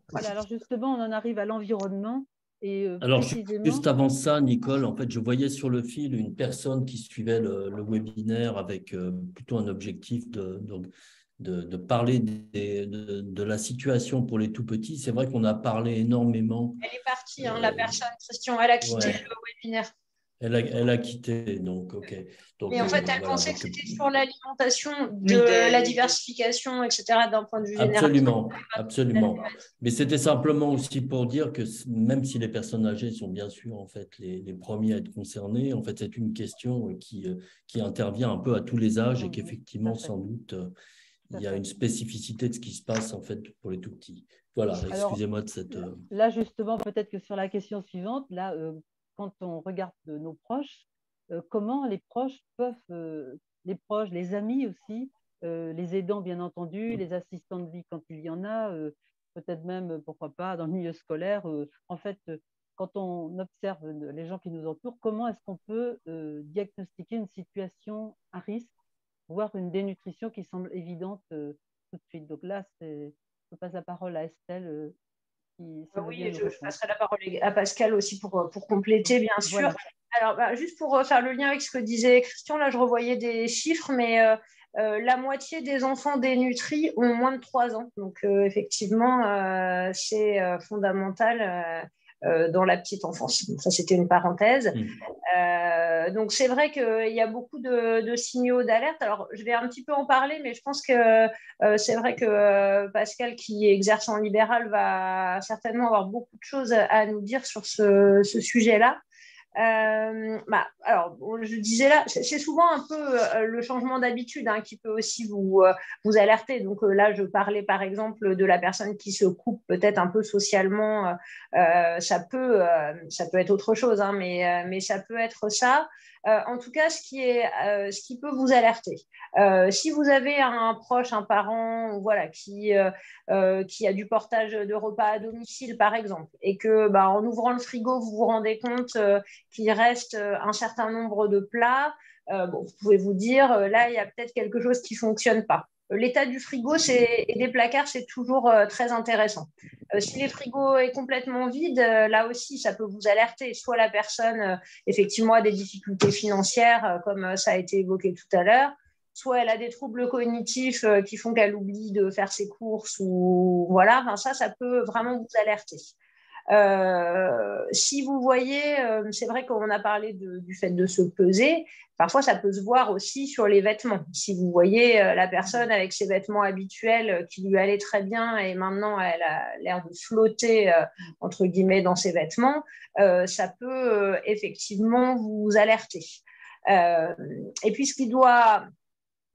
Voilà, alors justement, on en arrive à l'environnement. Et alors, précisément... juste avant ça, Nicole, en fait, je voyais sur le fil une personne qui suivait le webinaire avec plutôt un objectif de parler de la situation pour les tout-petits. C'est vrai qu'on a parlé énormément. Elle est partie, la personne, Christian, elle a quitté ouais. le webinaire. Elle a quitté, donc ok. Donc, mais en fait, elle pensait que c'était sur l'alimentation, la diversification, etc., d'un point de vue général. Absolument, absolument. Mais c'était simplement aussi pour dire que même si les personnes âgées sont bien sûr en fait les premiers à être concernés, en fait, c'est une question qui intervient un peu à tous les âges et qu'effectivement, sans doute, il y a une spécificité de ce qui se passe en fait pour les tout petits. Voilà, excusez-moi de cette... Là, justement, peut-être que sur la question suivante, là, quand on regarde nos proches, comment les proches peuvent, les amis aussi, les aidants bien entendu, les assistants de vie quand il y en a, peut-être même, pourquoi pas, dans le milieu scolaire. En fait, quand on observe les gens qui nous entourent, comment est-ce qu'on peut diagnostiquer une situation à risque, voire une dénutrition qui semble évidente tout de suite. Donc là, je passe la parole à Estelle. Oui, je passerai la parole à Pascal aussi pour compléter, bien sûr. Voilà. Alors, juste pour faire le lien avec ce que disait Christian, là, je revoyais des chiffres, mais la moitié des enfants dénutris ont moins de 3 ans. Donc, effectivement, c'est fondamental dans la petite enfance. Donc, ça, c'était une parenthèse. Donc, c'est vrai qu'il y a beaucoup de signaux d'alerte. Alors, je vais un petit peu en parler, mais je pense que c'est vrai que Pascal, qui exerce en libéral, va certainement avoir beaucoup de choses à nous dire sur ce sujet-là. Alors, je disais là, c'est souvent un peu le changement d'habitude qui peut aussi vous alerter. Donc là, je parlais par exemple de la personne qui se coupe peut-être un peu socialement. Ça peut être autre chose, mais ça peut être ça. En tout cas, ce qui peut vous alerter. Si vous avez un proche, un parent, voilà, qui a du portage de repas à domicile, par exemple, et que, en ouvrant le frigo, vous vous rendez compte qu'il reste un certain nombre de plats, vous pouvez vous dire, là, il y a peut-être quelque chose qui ne fonctionne pas. L'état du frigo et des placards, c'est toujours très intéressant. Si le frigo est complètement vide, là aussi, ça peut vous alerter. Soit la personne, effectivement, a des difficultés financières, comme ça a été évoqué tout à l'heure, soit elle a des troubles cognitifs qui font qu'elle oublie de faire ses courses, ou voilà, enfin, ça peut vraiment vous alerter. Si vous voyez, c'est vrai qu'on a parlé du fait de se peser, parfois ça peut se voir aussi sur les vêtements. Si vous voyez la personne avec ses vêtements habituels qui lui allaient très bien et maintenant elle a l'air de flotter entre guillemets dans ses vêtements, ça peut effectivement vous alerter. Et puis ce qui doit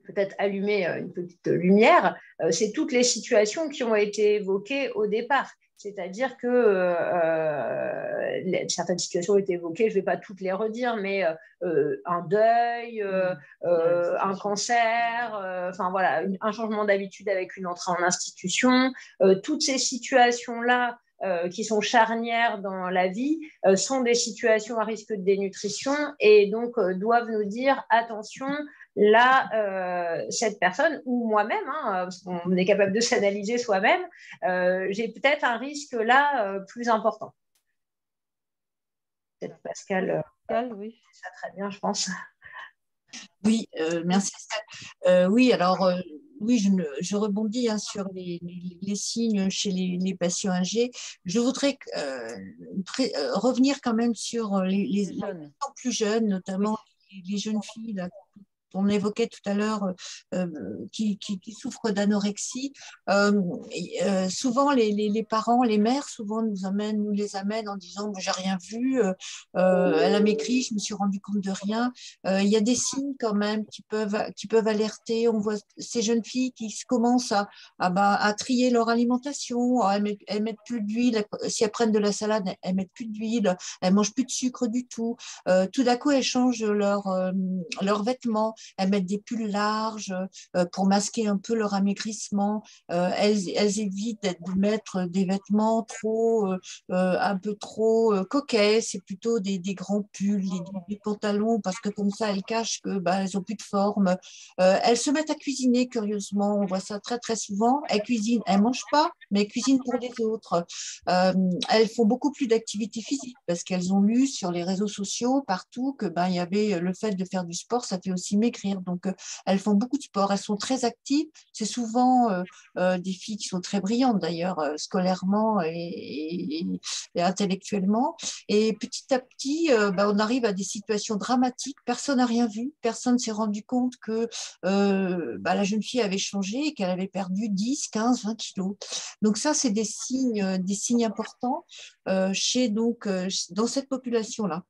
peut-être allumer une petite lumière, c'est toutes les situations qui ont été évoquées au départ. C'est-à-dire que certaines situations ont été évoquées, je ne vais pas toutes les redire, mais un deuil, un cancer, enfin voilà, un changement d'habitude avec une entrée en institution, toutes ces situations-là qui sont charnières dans la vie sont des situations à risque de dénutrition et donc doivent nous dire attention, là, cette personne ou moi-même, parce qu'on est capable de s'analyser soi-même, j'ai peut-être un risque là plus important. Peut-être Pascal, oui. ça très bien, je pense. Oui, merci Estelle. Oui, alors oui, je rebondis sur les signes chez les patients âgés. Je voudrais revenir quand même sur les plus jeunes, notamment les jeunes filles là, on évoquait tout à l'heure, qui souffrent d'anorexie. Souvent, les parents, les mères, souvent nous les amènent en disant j'ai rien vu, elle a maigri, je me suis rendu compte de rien. Il y a des signes quand même qui peuvent alerter. On voit ces jeunes filles qui commencent à trier leur alimentation, elles mettent plus d'huile. Si elles prennent de la salade, elles mettent plus d'huile, elles mangent plus de sucre du tout. Tout d'un coup, elles changent leurs vêtements. Elles mettent des pulls larges pour masquer un peu leur amaigrissement. Elles évitent de mettre des vêtements un peu trop coquets. C'est plutôt des grands pulls, des pantalons, parce que comme ça, elles cachent que elles n'ont plus de forme. Elles se mettent à cuisiner, curieusement. On voit ça très, très souvent. Elles cuisinent. Elles ne mangent pas, mais elles cuisinent pour les autres. Elles font beaucoup plus d'activité physique parce qu'elles ont lu sur les réseaux sociaux, partout, que il y avait le fait de faire du sport, ça fait aussi maigrir. Donc, elles font beaucoup de sport, elles sont très actives. C'est souvent des filles qui sont très brillantes, d'ailleurs, scolairement et intellectuellement. Et petit à petit, on arrive à des situations dramatiques. Personne n'a rien vu, personne ne s'est rendu compte que la jeune fille avait changé et qu'elle avait perdu 10, 15, 20 kilos. Donc ça, c'est des signes importants dans cette population-là.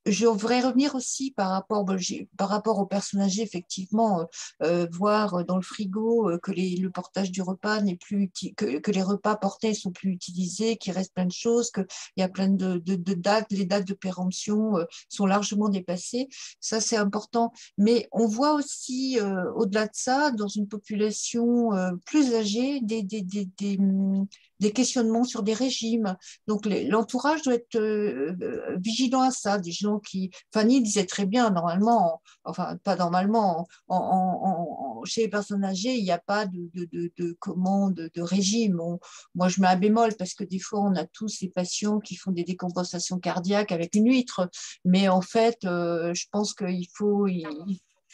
Je voudrais revenir aussi par rapport aux personnes âgées, effectivement, voir dans le frigo que le portage du repas n'est plus que les repas portés sont plus utilisés, qu'il reste plein de choses, qu'il y a plein de dates, les dates de péremption sont largement dépassées. Ça, c'est important. Mais on voit aussi, au-delà de ça, dans une population plus âgée, des questionnements sur des régimes. Donc, l'entourage doit être vigilant à ça. Des gens Fanny disait très bien, normalement, enfin, pas normalement, chez les personnes âgées, il n'y a pas de régime. Moi, je mets un bémol parce que des fois, on a tous ces patients qui font des décompensations cardiaques avec une huître. Mais en fait, je pense qu'il faut...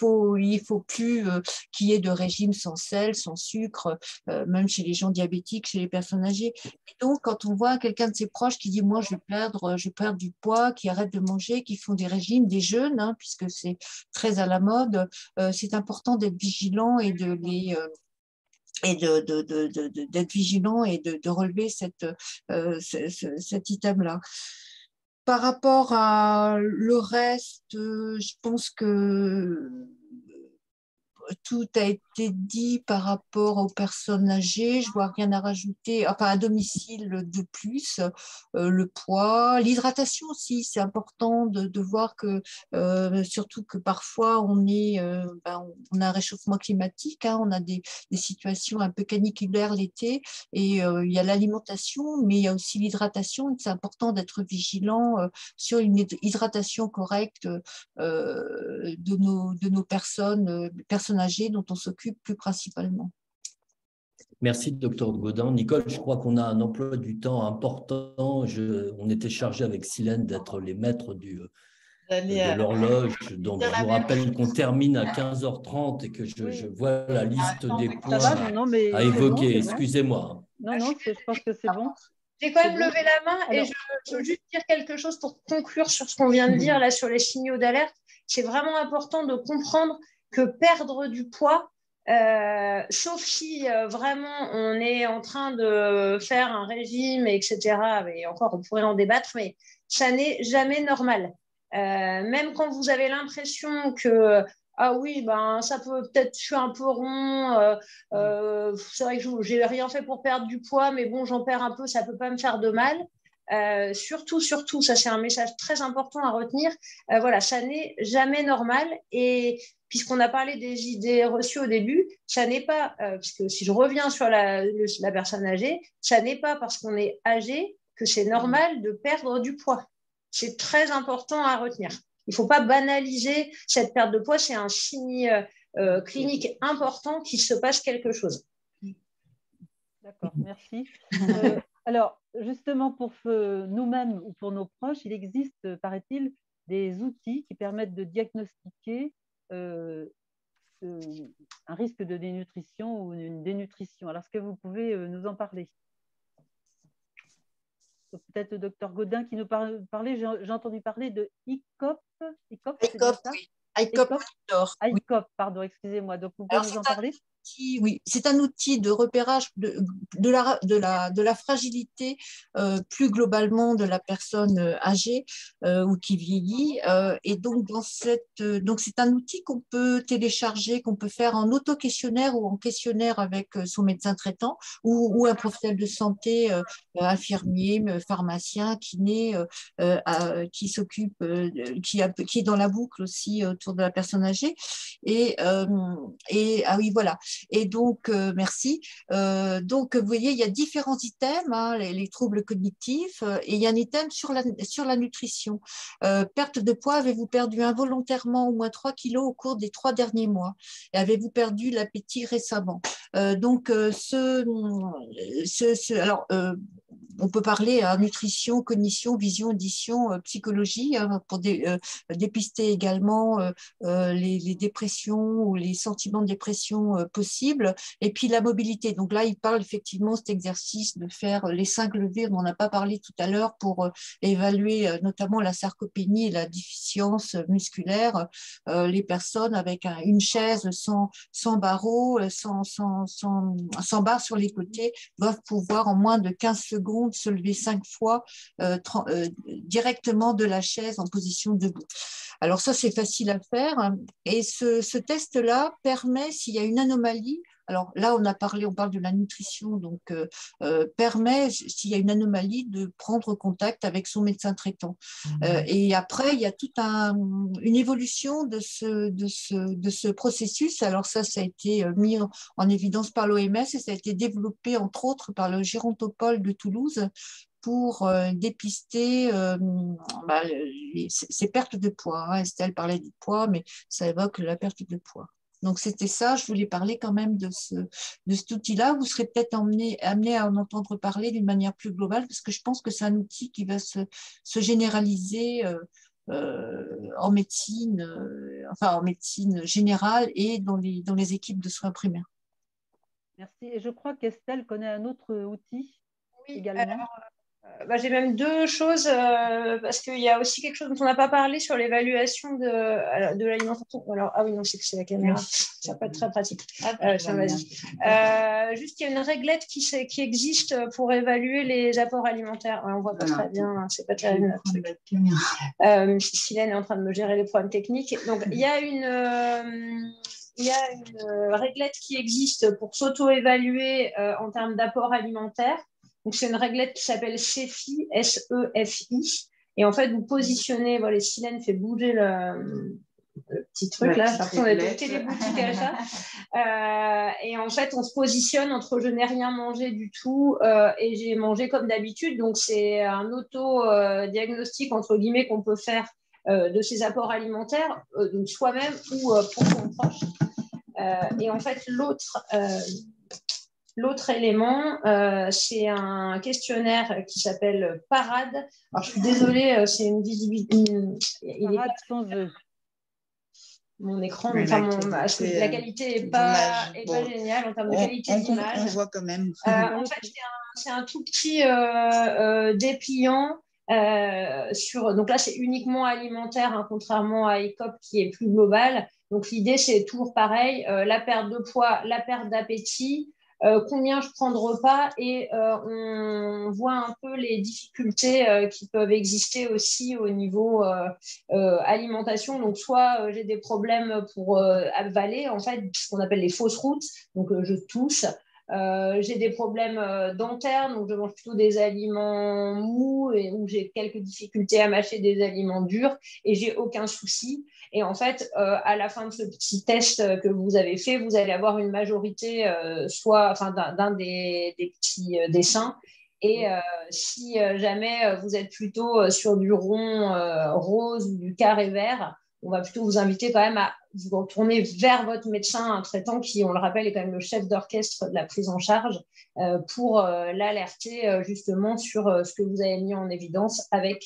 Il faut plus qu'il y ait de régime sans sel, sans sucre, même chez les gens diabétiques, chez les personnes âgées. Et donc, quand on voit quelqu'un de ses proches qui dit « moi, je vais perdre du poids », qui arrête de manger, qui font des régimes, des jeûnes, puisque c'est très à la mode, c'est important d'être vigilant et d'être vigilant et de relever cet item-là. Par rapport à le reste, je pense que tout a été dit par rapport aux personnes âgées. Je ne vois rien à rajouter. Enfin, à domicile de plus, le poids, l'hydratation aussi. C'est important de voir que, surtout que parfois, on a un réchauffement climatique. On a des situations un peu caniculaires l'été. Et il y a l'alimentation, mais il y a aussi l'hydratation. C'est important d'être vigilant sur une hydratation correcte de nos personnes âgées dont on s'occupe plus principalement. Merci, Dr Gaudin. Nicole, je crois qu'on a un emploi du temps important. On était chargé avec Silène d'être les maîtres de l'horloge. Donc, je vous rappelle qu'on termine à 15h30 et que je vois la liste des points à évoquer. Excusez-moi. Non, je pense que c'est bon. J'ai quand même levé la main. Alors, et je veux juste dire quelque chose pour conclure sur ce qu'on vient de dire là sur les signaux d'alerte. C'est vraiment important de comprendre que perdre du poids, sauf si vraiment on est en train de faire un régime, etc. Et encore, on pourrait en débattre, mais ça n'est jamais normal. Même quand vous avez l'impression que ah oui, ben ça peut-être, je suis un peu rond, c'est vrai que je n'ai rien fait pour perdre du poids, mais bon, j'en perds un peu, ça ne peut pas me faire de mal. Surtout, ça c'est un message très important à retenir. Voilà, ça n'est jamais normal. Et puisqu'on a parlé des idées reçues au début, ça n'est pas, puisque si je reviens sur la personne âgée, ça n'est pas parce qu'on est âgé que c'est normal de perdre du poids. C'est très important à retenir. Il ne faut pas banaliser cette perte de poids, c'est un signe clinique important qu'il se passe quelque chose. D'accord, merci. Alors, justement, pour nous-mêmes ou pour nos proches, il existe, paraît-il, des outils qui permettent de diagnostiquer un risque de dénutrition ou une dénutrition. Alors, est-ce que vous pouvez nous en parler? Peut-être le docteur Gaudin qui nous parlait, j'ai entendu parler de ICOP. ICOP, pardon, excusez-moi. Donc, vous pouvez nous en parler? Oui, c'est un outil de repérage de la fragilité plus globalement de la personne âgée ou qui vieillit. Et donc, donc c'est un outil qu'on peut télécharger, qu'on peut faire en auto-questionnaire ou en questionnaire avec son médecin traitant ou un professionnel de santé, infirmier, pharmacien, kiné, qui s'occupe, qui est dans la boucle aussi autour de la personne âgée. Et ah oui, voilà. Et donc, merci. Donc, vous voyez, il y a différents items, hein, les troubles cognitifs, et il y a un item sur la nutrition. Perte de poids, avez-vous perdu involontairement au moins 3 kilos au cours des 3 derniers mois? Et avez-vous perdu l'appétit récemment? Donc, alors, on peut parler à nutrition, cognition, vision, audition, psychologie, hein, pour dépister également les dépressions ou les sentiments de dépression possibles. Et puis la mobilité. Donc là, il parle effectivement cet exercice de faire les 5 levées, on n'en a pas parlé tout à l'heure, pour évaluer notamment la sarcopénie et la déficience musculaire. Les personnes avec une chaise sans barreaux, sans barre sur les côtés, doivent pouvoir en moins de 15 secondes se lever 5 fois directement de la chaise en position debout. Alors ça, c'est facile à faire. Et ce test-là permet, s'il y a une anomalie, alors là, on parle de la nutrition, donc permet, s'il y a une anomalie, de prendre contact avec son médecin traitant. Et après, il y a toute une évolution de ce processus. Alors ça a été mis en évidence par l'OMS et ça a été développé, entre autres, par le Gérontopole de Toulouse pour dépister ces pertes de poids. Hein. Estelle parlait du poids, mais ça évoque la perte de poids. Donc, c'était ça. Je voulais parler quand même de cet outil-là. Vous serez peut-être amené à en entendre parler d'une manière plus globale, parce que je pense que c'est un outil qui va se généraliser en médecine générale et dans les équipes de soins primaires. Merci. Et je crois qu'Estelle connaît un autre outil également. Alors, j'ai même 2 choses, parce qu'il y a aussi quelque chose dont on n'a pas parlé sur l'évaluation de l'alimentation. Alors, ah oui, non, c'est la caméra. Ça peut être très pratique. Tiens, vas-y. Juste, il y a une réglette qui existe pour évaluer les apports alimentaires. On ne voit pas très bien, c'est pas terrible. Silène est en train de me gérer les problèmes techniques. Donc, il y a une réglette qui existe pour s'auto-évaluer en termes d'apport alimentaire. Donc, c'est une réglette qui s'appelle SEFI, S-E-F-I. Et en fait, vous positionnez, voilà, Silène fait bouger le petit truc là. Par contre, on a des téléboutiques à ça. Et en fait, on se positionne entre je n'ai rien mangé du tout et j'ai mangé comme d'habitude. Donc, c'est un auto-diagnostic, entre guillemets, qu'on peut faire de ses apports alimentaires, donc soi-même ou pour son proche. Et en fait, l'autre L'autre élément, c'est un questionnaire qui s'appelle PARAD. Alors, je suis désolée, c'est une visibilité. PARAD sans E. Mon écran, Mais la qualité n'est pas géniale en termes de qualité d'image. On voit quand même. En fait, c'est un tout petit dépliant. Donc là, c'est uniquement alimentaire, hein, contrairement à ECOP qui est plus global. Donc l'idée, c'est toujours pareil, la perte de poids, la perte d'appétit, combien je prends de repas et on voit un peu les difficultés qui peuvent exister aussi au niveau alimentation. Donc soit j'ai des problèmes pour avaler, en fait, ce qu'on appelle les fausses routes, donc je tousse. J'ai des problèmes dentaires, donc je mange plutôt des aliments mous et où j'ai quelques difficultés à mâcher des aliments durs et j'ai aucun souci. Et en fait, à la fin de ce petit test que vous avez fait, vous allez avoir une majorité d'un des petits dessins. Et si jamais vous êtes plutôt sur du rond rose ou du carré vert, on va plutôt vous inviter quand même à vous retourner vers votre médecin traitant qui, on le rappelle, est quand même le chef d'orchestre de la prise en charge pour l'alerter justement sur ce que vous avez mis en évidence avec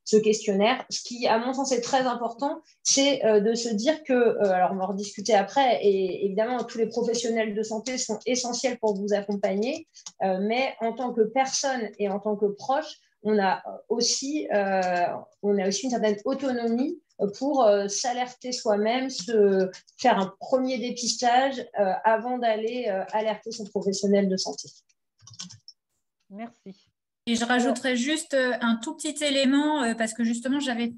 ce questionnaire. Ce qui, à mon sens, est très important, c'est de se dire que, alors on va en rediscuter après, et évidemment, tous les professionnels de santé sont essentiels pour vous accompagner, mais en tant que personne et en tant que proche, on a aussi une certaine autonomie pour s'alerter soi-même, faire un premier dépistage avant d'aller alerter son professionnel de santé. Merci. Et je rajouterais juste un tout petit élément parce que justement, j'avais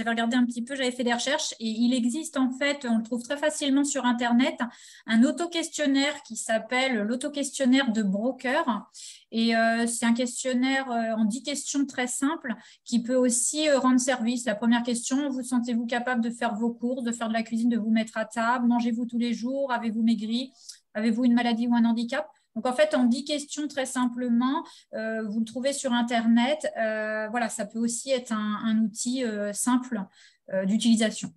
regardé un petit peu, j'avais fait des recherches et il existe en fait, on le trouve très facilement sur Internet, un auto-questionnaire qui s'appelle l'auto-questionnaire de Broker. Et c'est un questionnaire en 10 questions très simples qui peut aussi rendre service. La première question, vous sentez-vous capable de faire vos courses, de faire de la cuisine, de vous mettre à table? Mangez-vous tous les jours? Avez-vous maigri? Avez-vous une maladie ou un handicap? Donc, en fait, en 10 questions, très simplement, vous le trouvez sur Internet. Voilà, ça peut aussi être un outil simple d'utilisation.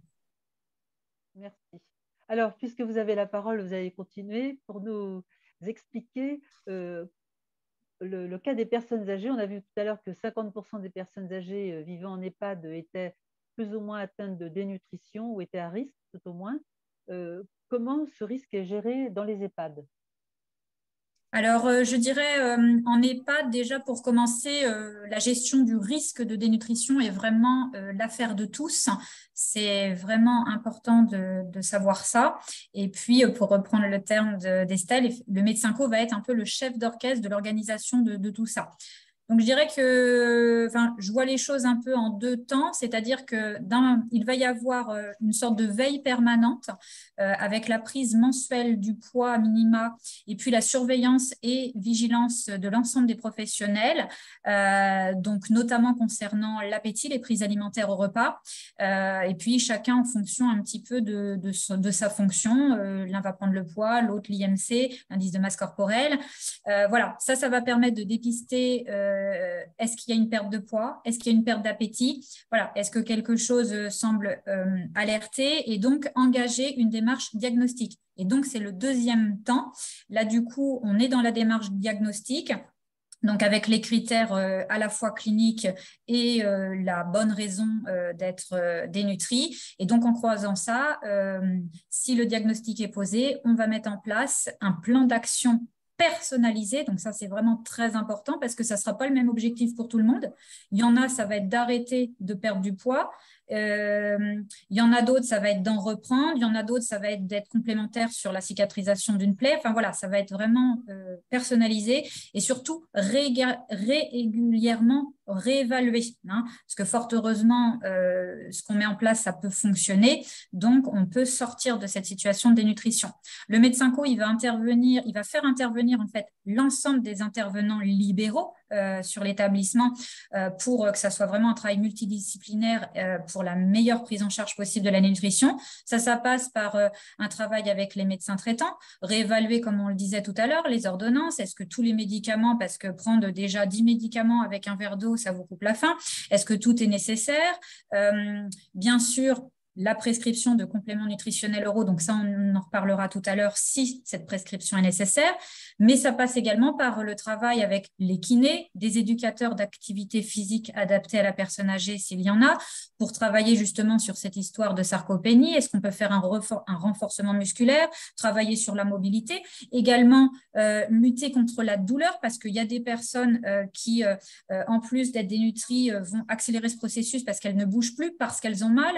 Merci. Alors, puisque vous avez la parole, vous allez continuer pour nous expliquer le cas des personnes âgées. On a vu tout à l'heure que 50% des personnes âgées vivant en EHPAD étaient plus ou moins atteintes de dénutrition ou étaient à risque, tout au moins. Comment ce risque est géré dans les EHPAD ? Alors, je dirais en EHPAD, déjà pour commencer, la gestion du risque de dénutrition est vraiment l'affaire de tous. C'est vraiment important de savoir ça. Et puis, pour reprendre le terme d'Estelle, le médecin co va être un peu le chef d'orchestre de l'organisation de tout ça. Donc, je dirais que je vois les choses un peu en deux temps, c'est-à-dire qu'il va y avoir une sorte de veille permanente avec la prise mensuelle du poids à minima et puis la surveillance et vigilance de l'ensemble des professionnels, donc notamment concernant l'appétit, les prises alimentaires au repas, et puis chacun en fonction un petit peu de sa fonction. L'un va prendre le poids, l'autre l'IMC, l'indice de masse corporelle. Voilà, ça va permettre de dépister est-ce qu'il y a une perte de poids, est-ce qu'il y a une perte d'appétit, voilà, est-ce que quelque chose semble alerter et donc engager une démarche diagnostique. Et donc, c'est le deuxième temps. Là, du coup, on est dans la démarche diagnostique. Donc, avec les critères à la fois cliniques et la bonne raison d'être dénutri. Et donc, en croisant ça, si le diagnostic est posé, on va mettre en place un plan d'action personnalisé. Donc ça, c'est vraiment très important parce que ça ne sera pas le même objectif pour tout le monde. Il y en a, ça va être d'arrêter de perdre du poids. Il y en a d'autres, ça va être d'en reprendre. Il y en a d'autres, ça va être d'être complémentaire sur la cicatrisation d'une plaie. Enfin voilà, ça va être vraiment personnalisé et surtout régulièrement réévaluer. Parce que fort heureusement, ce qu'on met en place, ça peut fonctionner. Donc, on peut sortir de cette situation de dénutrition. Le médecin co, il va faire intervenir en fait l'ensemble des intervenants libéraux sur l'établissement pour que ça soit vraiment un travail multidisciplinaire pour la meilleure prise en charge possible de la nutrition. Ça passe par un travail avec les médecins traitants, réévaluer, comme on le disait tout à l'heure, les ordonnances. Est-ce que tous les médicaments, parce que prendre déjà 10 médicaments avec un verre d'eau, ça vous coupe la faim? Est-ce que tout est nécessaire? Bien sûr, la prescription de compléments nutritionnels oraux, donc ça on en reparlera tout à l'heure si cette prescription est nécessaire, mais ça passe également par le travail avec les kinés, des éducateurs d'activité physique adaptés à la personne âgée s'il y en a, pour travailler justement sur cette histoire de sarcopénie. Est-ce qu'on peut faire un renforcement musculaire, travailler sur la mobilité, également lutter contre la douleur, parce qu'il y a des personnes qui, en plus d'être dénutries, vont accélérer ce processus parce qu'elles ne bougent plus, parce qu'elles ont mal.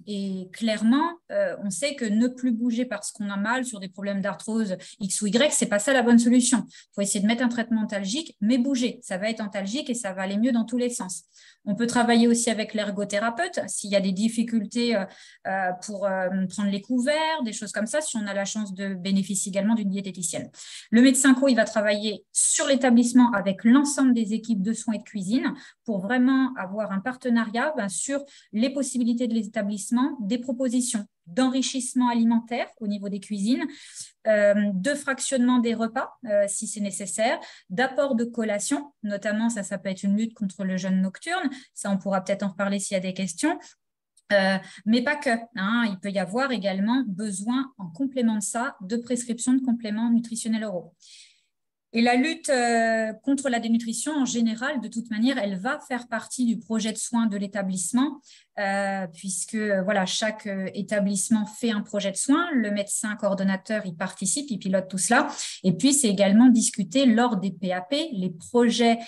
Et clairement, on sait que ne plus bouger parce qu'on a mal sur des problèmes d'arthrose X ou Y, c'est pas ça la bonne solution. Il faut essayer de mettre un traitement antalgique, mais bouger. Ça va être antalgique et ça va aller mieux dans tous les sens. On peut travailler aussi avec l'ergothérapeute s'il y a des difficultés pour prendre les couverts, des choses comme ça, si on a la chance de bénéficier également d'une diététicienne. Le médecin co, il va travailler sur l'établissement avec l'ensemble des équipes de soins et de cuisine pour vraiment avoir un partenariat sur les possibilités de l'établissement, des propositions d'enrichissement alimentaire au niveau des cuisines, de fractionnement des repas si c'est nécessaire, d'apport de collation, notamment ça peut être une lutte contre le jeûne nocturne, ça on pourra peut-être en reparler s'il y a des questions. Mais pas que, il peut y avoir également besoin en complément de ça de prescription de compléments nutritionnels oraux. Et la lutte contre la dénutrition, en général, de toute manière, elle va faire partie du projet de soins de l'établissement, puisque voilà, chaque établissement fait un projet de soins. Le médecin coordonnateur, il participe, il pilote tout cela. Et puis, c'est également discuté lors des PAP, les projets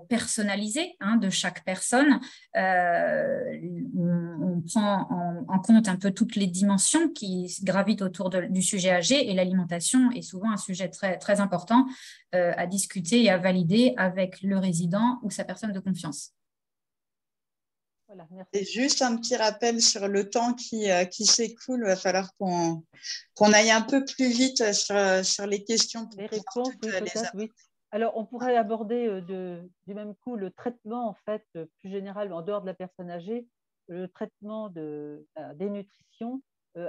personnalisés de chaque personne. On prend en compte un peu toutes les dimensions qui gravitent autour du sujet âgé, et l'alimentation est souvent un sujet très, très important à discuter et à valider avec le résident ou sa personne de confiance. Voilà, merci. Et juste un petit rappel sur le temps qui s'écoule. Il va falloir qu'on aille un peu plus vite sur les questions. Les réponses, oui, peut-être, oui. Alors, on pourrait aborder du même coup le traitement, en fait, plus général, en dehors de la personne âgée, le traitement de la dénutrition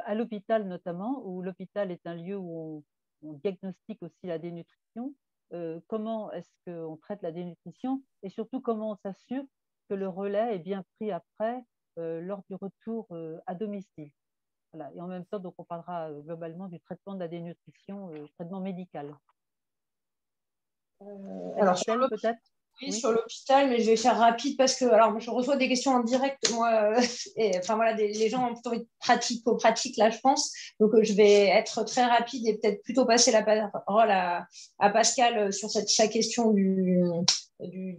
à l'hôpital notamment, où l'hôpital est un lieu où on diagnostique aussi la dénutrition. Comment est-ce qu'on traite la dénutrition et surtout comment on s'assure que le relais est bien pris après lors du retour à domicile. Voilà. Et en même temps, donc, on parlera globalement du traitement de la dénutrition, traitement médical. Alors, peut-être oui, sur l'hôpital, mais je vais faire rapide parce que alors, je reçois des questions en direct, moi, enfin voilà, les gens ont plutôt envie de pratico-pratique, là, je pense. Donc, je vais être très rapide et peut-être plutôt passer la parole à Pascal sur sa question du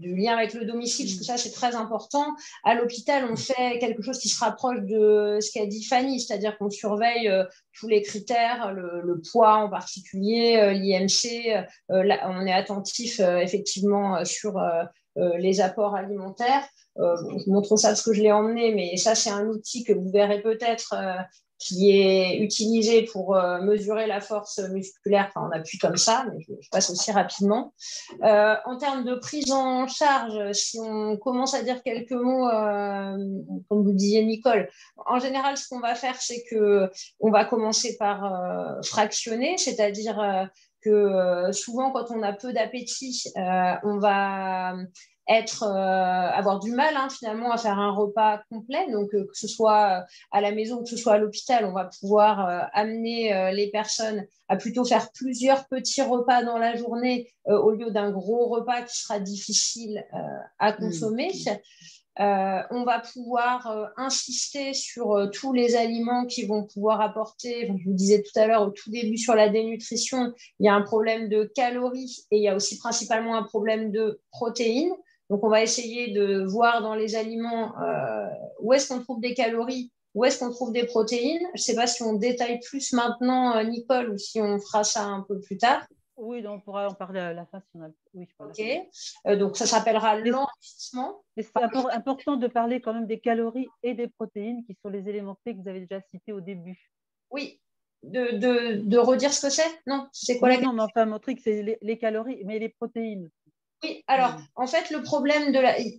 lien avec le domicile, parce que ça, c'est très important. À l'hôpital, on fait quelque chose qui se rapproche de ce qu'a dit Fanny, c'est-à-dire qu'on surveille tous les critères, le poids en particulier, l'IMC. On est attentif effectivement sur les apports alimentaires. Je montre ça parce que je l'ai emmené, mais ça, c'est un outil que vous verrez peut-être qui est utilisé pour mesurer la force musculaire, enfin, on appuie comme ça, mais je passe aussi rapidement. En termes de prise en charge, si on commence à dire quelques mots, comme vous disiez, Nicole, en général, ce qu'on va faire, c'est qu'on va commencer par fractionner, c'est-à-dire que souvent, quand on a peu d'appétit, on va avoir du mal finalement à faire un repas complet, donc que ce soit à la maison, que ce soit à l'hôpital, on va pouvoir amener les personnes à plutôt faire plusieurs petits repas dans la journée au lieu d'un gros repas qui sera difficile à consommer. On va pouvoir insister sur tous les aliments qui vont pouvoir apporter, je vous disais tout à l'heure au tout début sur la dénutrition, il y a un problème de calories et il y a aussi principalement un problème de protéines. Donc, on va essayer de voir dans les aliments où est-ce qu'on trouve des calories, où est-ce qu'on trouve des protéines. Je ne sais pas si on détaille plus maintenant, Nicole, ou si on fera ça un peu plus tard. Oui, donc on pourra en parler à la fin. Si on a... Oui, voilà. Ok. Donc, ça s'appellera l'enrichissement. C'est important de parler quand même des calories et des protéines, qui sont les éléments clés que vous avez déjà cités au début. Oui. De redire ce que c'est? Non, c'est quoi la question? Non, mais enfin, montrer que c'est les calories, mais les protéines. Oui, alors, en fait, le problème il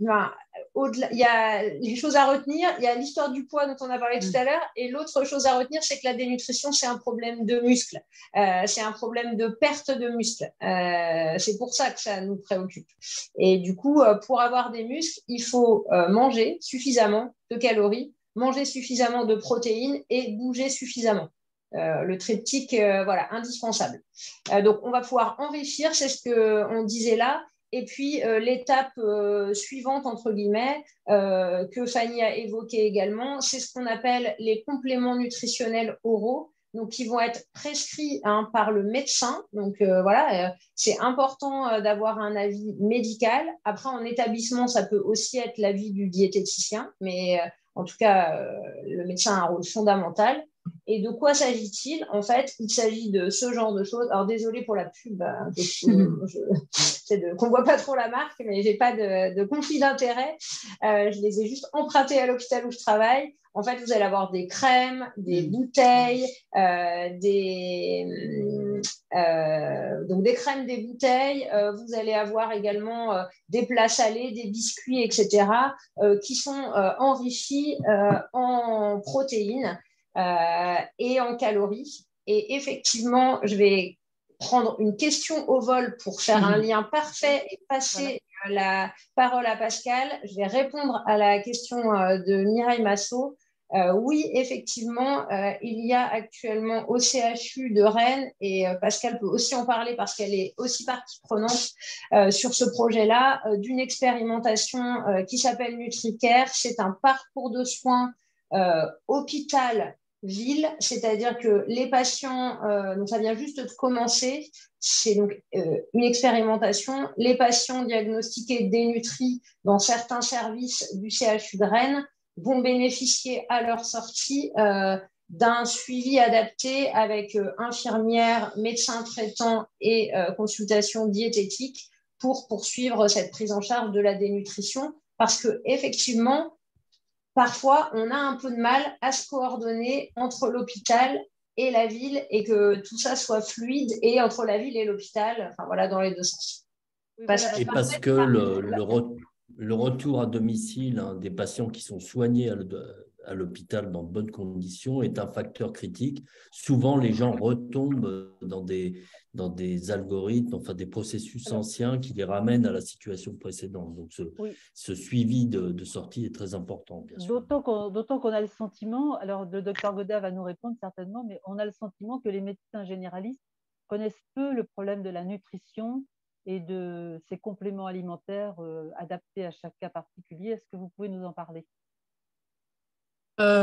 y a les choses à retenir, il y a l'histoire du poids dont on a parlé tout à l'heure, et l'autre chose à retenir, c'est que la dénutrition, c'est un problème de muscle, c'est un problème de perte de muscle. C'est pour ça que ça nous préoccupe. Et du coup, pour avoir des muscles, il faut manger suffisamment de calories manger suffisamment de protéines et bouger suffisamment. Le triptyque, voilà, indispensable. Donc, on va pouvoir enrichir, c'est ce qu'on disait là. Et puis, l'étape suivante, entre guillemets, que Fanny a évoquée également, c'est ce qu'on appelle les compléments nutritionnels oraux, donc qui vont être prescrits par le médecin. Donc, voilà, c'est important d'avoir un avis médical. Après, en établissement, ça peut aussi être l'avis du diététicien, mais en tout cas, le médecin a un rôle fondamental. Et de quoi s'agit-il? En fait, il s'agit de ce genre de choses. Alors, désolée pour la pub, hein, qu'on ne voit pas trop la marque, mais je n'ai pas de conflit d'intérêt. Je les ai juste empruntés à l'hôpital où je travaille. En fait, vous allez avoir des crèmes, des bouteilles, donc des crèmes, des bouteilles. Vous allez avoir également des plats salés, des biscuits, etc., qui sont enrichis en protéines et en calories. Et effectivement, je vais prendre une question au vol pour faire un lien parfait et passer la parole à Pascal. Je vais répondre à la question de Mireille Massot. Oui, effectivement, il y a actuellement au CHU de Rennes, et Pascal peut aussi en parler parce qu'elle est aussi partie prenante sur ce projet-là, d'une expérimentation qui s'appelle NutriCare. C'est un parcours de soins hôpital-ville, c'est-à-dire que les patients, donc ça vient juste de commencer, c'est donc une expérimentation. Les patients diagnostiqués dénutris dans certains services du CHU de Rennes vont bénéficier à leur sortie d'un suivi adapté avec infirmière, médecin traitant et consultation diététique pour poursuivre cette prise en charge de la dénutrition. Parce qu'effectivement, parfois, on a un peu de mal à se coordonner entre l'hôpital et la ville et que tout ça soit fluide, et entre la ville et l'hôpital, enfin voilà, dans les deux sens. Et parce que le retour à domicile des patients qui sont soignés à l'hôpital dans de bonnes conditions est un facteur critique. Souvent, les gens retombent dans des algorithmes, enfin des processus anciens qui les ramènent à la situation précédente. Donc, ce suivi de sortie est très important, bien sûr. D'autant qu'on a le sentiment, alors le docteur Godin va nous répondre certainement, mais on a le sentiment que les médecins généralistes connaissent peu le problème de la nutrition et de ces compléments alimentaires adaptés à chaque cas particulier. Est-ce que vous pouvez nous en parler?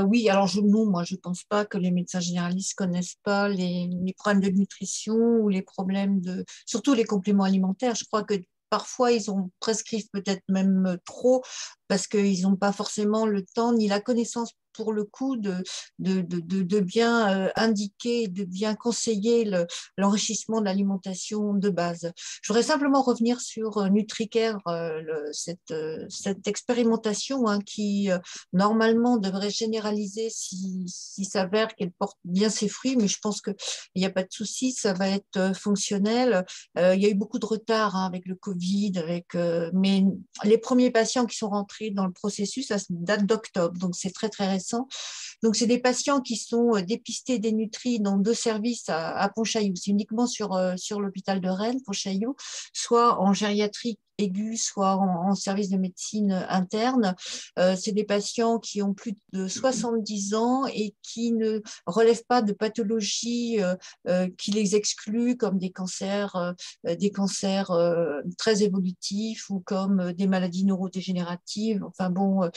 Oui, alors moi je ne pense pas que les médecins généralistes ne connaissent pas les problèmes de nutrition ou les problèmes surtout les compléments alimentaires. Je crois que parfois ils en prescrivent peut-être même trop parce qu'ils n'ont pas forcément le temps ni la connaissance pour le coup de bien indiquer, de bien conseiller l'enrichissement de l'alimentation de base. Je voudrais simplement revenir sur NutriCare, cette expérimentation qui normalement devrait généraliser s'il s'avère qu'elle porte bien ses fruits, mais je pense qu'il n'y a pas de souci, ça va être fonctionnel. Il y a eu beaucoup de retard avec le Covid, mais les premiers patients qui sont rentrés dans le processus, ça date d'octobre, donc c'est très très récent. Donc c'est des patients qui sont dépistés, dénutris dans 2 services à Pontchaillou. C'est uniquement sur l'hôpital de Rennes, Pontchaillou, soit en gériatrie aiguë, soit en service de médecine interne. C'est des patients qui ont plus de 70 ans et qui ne relèvent pas de pathologies qui les excluent, comme des cancers très évolutifs ou comme des maladies neurodégénératives. Enfin bon,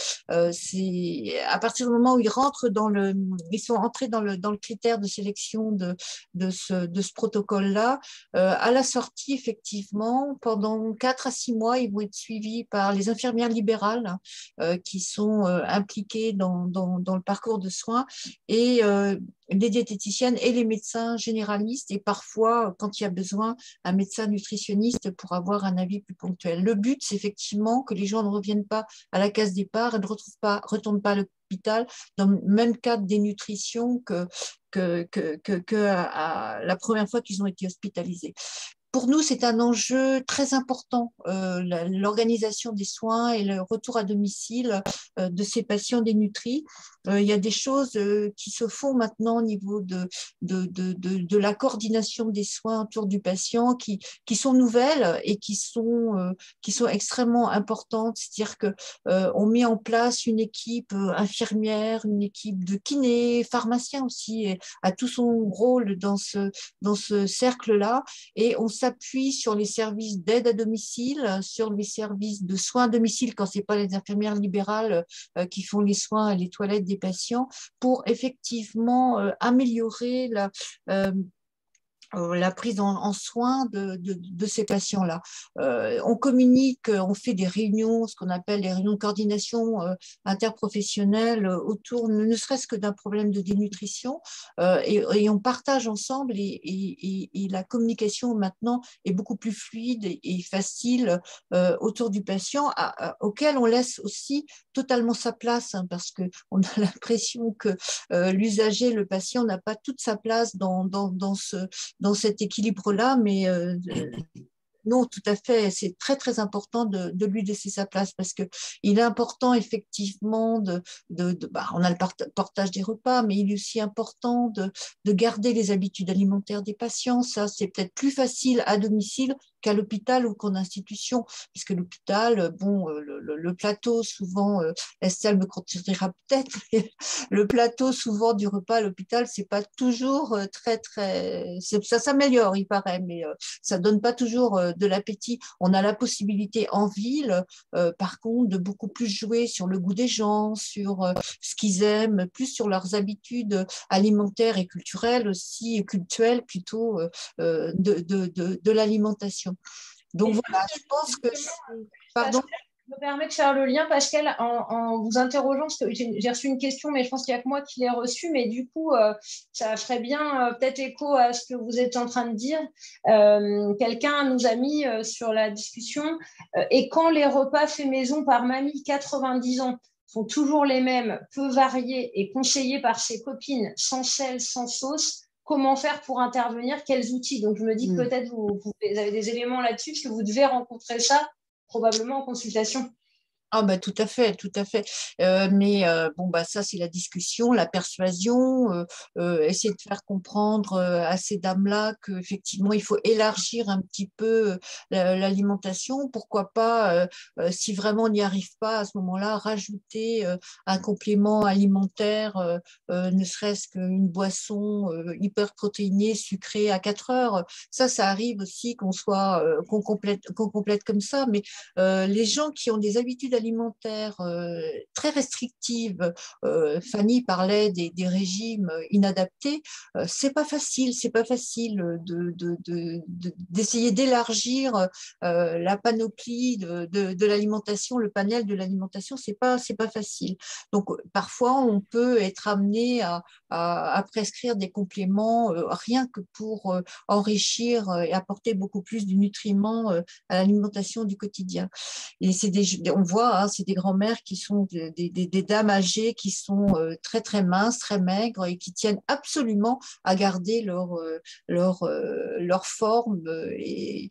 c'est à partir du moment où ils sont entrés dans le critère de sélection de ce protocole-là. À la sortie, effectivement, pendant 4 à 6 mois, ils vont être suivis par les infirmières libérales qui sont impliquées dans le parcours de soins, et les diététiciennes et les médecins généralistes, et parfois, quand il y a besoin, un médecin nutritionniste pour avoir un avis plus ponctuel. Le but, c'est effectivement que les gens ne reviennent pas à la case départ et ne retournent pas à l'hôpital dans le même cas de dénutrition que la première fois qu'ils ont été hospitalisés. pour nous, c'est un enjeu très important, l'organisation des soins et le retour à domicile de ces patients dénutris. Il y a des choses qui se font maintenant au niveau de la coordination des soins autour du patient qui sont nouvelles et qui sont extrêmement importantes. C'est-à-dire qu'on met en place une équipe infirmière, une équipe de kinés, pharmaciens aussi, et a tout son rôle dans ce cercle-là. Et on s'appuie sur les services d'aide à domicile, sur les services de soins à domicile quand ce n'est pas les infirmières libérales qui font les soins et les toilettes des patients pour effectivement améliorer la prise en soin de ces patients-là. On communique, on fait des réunions, ce qu'on appelle les réunions de coordination interprofessionnelle autour, ne serait-ce que d'un problème de dénutrition, et on partage ensemble et la communication maintenant est beaucoup plus fluide et facile autour du patient, auquel on laisse aussi totalement sa place, hein, parce qu'on a l'impression que l'usager, le patient, n'a pas toute sa place dans cet équilibre-là, mais non, tout à fait, c'est très très important de lui laisser sa place parce qu'il est important effectivement on a le partage des repas, mais il est aussi important de garder les habitudes alimentaires des patients. Ça, c'est peut-être plus facile à domicile qu'à l'hôpital ou qu'en institution, puisque l'hôpital, bon, le plateau souvent, Estelle me contredira peut-être, le plateau souvent du repas à l'hôpital, c'est pas toujours ça s'améliore, il paraît, mais ça donne pas toujours de l'appétit. On a la possibilité en ville, par contre, de beaucoup plus jouer sur le goût des gens, sur ce qu'ils aiment, plus sur leurs habitudes alimentaires et culturelles aussi, cultuelles plutôt, de l'alimentation. Donc voilà, je pense que… Pardon ? Je me permets de faire le lien, Pascal, en vous interrogeant, parce que j'ai reçu une question, mais je pense qu'il n'y a que moi qui l'ai reçue, mais du coup, ça ferait bien peut-être écho à ce que vous êtes en train de dire. Quelqu'un nous a mis sur la discussion, et quand les repas faits maison par mamie, 90 ans, sont toujours les mêmes, peu variés et conseillés par ses copines, sans sel, sans sauce, comment faire pour intervenir, quels outils? Donc, je me dis que peut-être vous avez des éléments là-dessus, parce que vous devez rencontrer ça probablement en consultation. Ah ben tout à fait, tout à fait. Mais bon bah ça c'est la discussion, la persuasion, essayer de faire comprendre à ces dames-là qu'effectivement il faut élargir un petit peu l'alimentation. Pourquoi pas, si vraiment on n'y arrive pas à ce moment-là, rajouter un complément alimentaire, ne serait-ce qu'une boisson hyper protéinée, sucrée à 4 heures. Ça arrive aussi qu'on complète comme ça. Mais les gens qui ont des habitudes alimentaires très restrictives, Fanny parlait des régimes inadaptés, c'est pas facile d'essayer d'élargir la panoplie de l'alimentation, le panel de l'alimentation, c'est pas facile. Donc parfois on peut être amené à prescrire des compléments rien que pour enrichir et apporter beaucoup plus de nutriments à l'alimentation du quotidien. Et on voit, hein, c'est des grands-mères qui sont des dames âgées qui sont très très minces, très maigres et qui tiennent absolument à garder leur forme. Et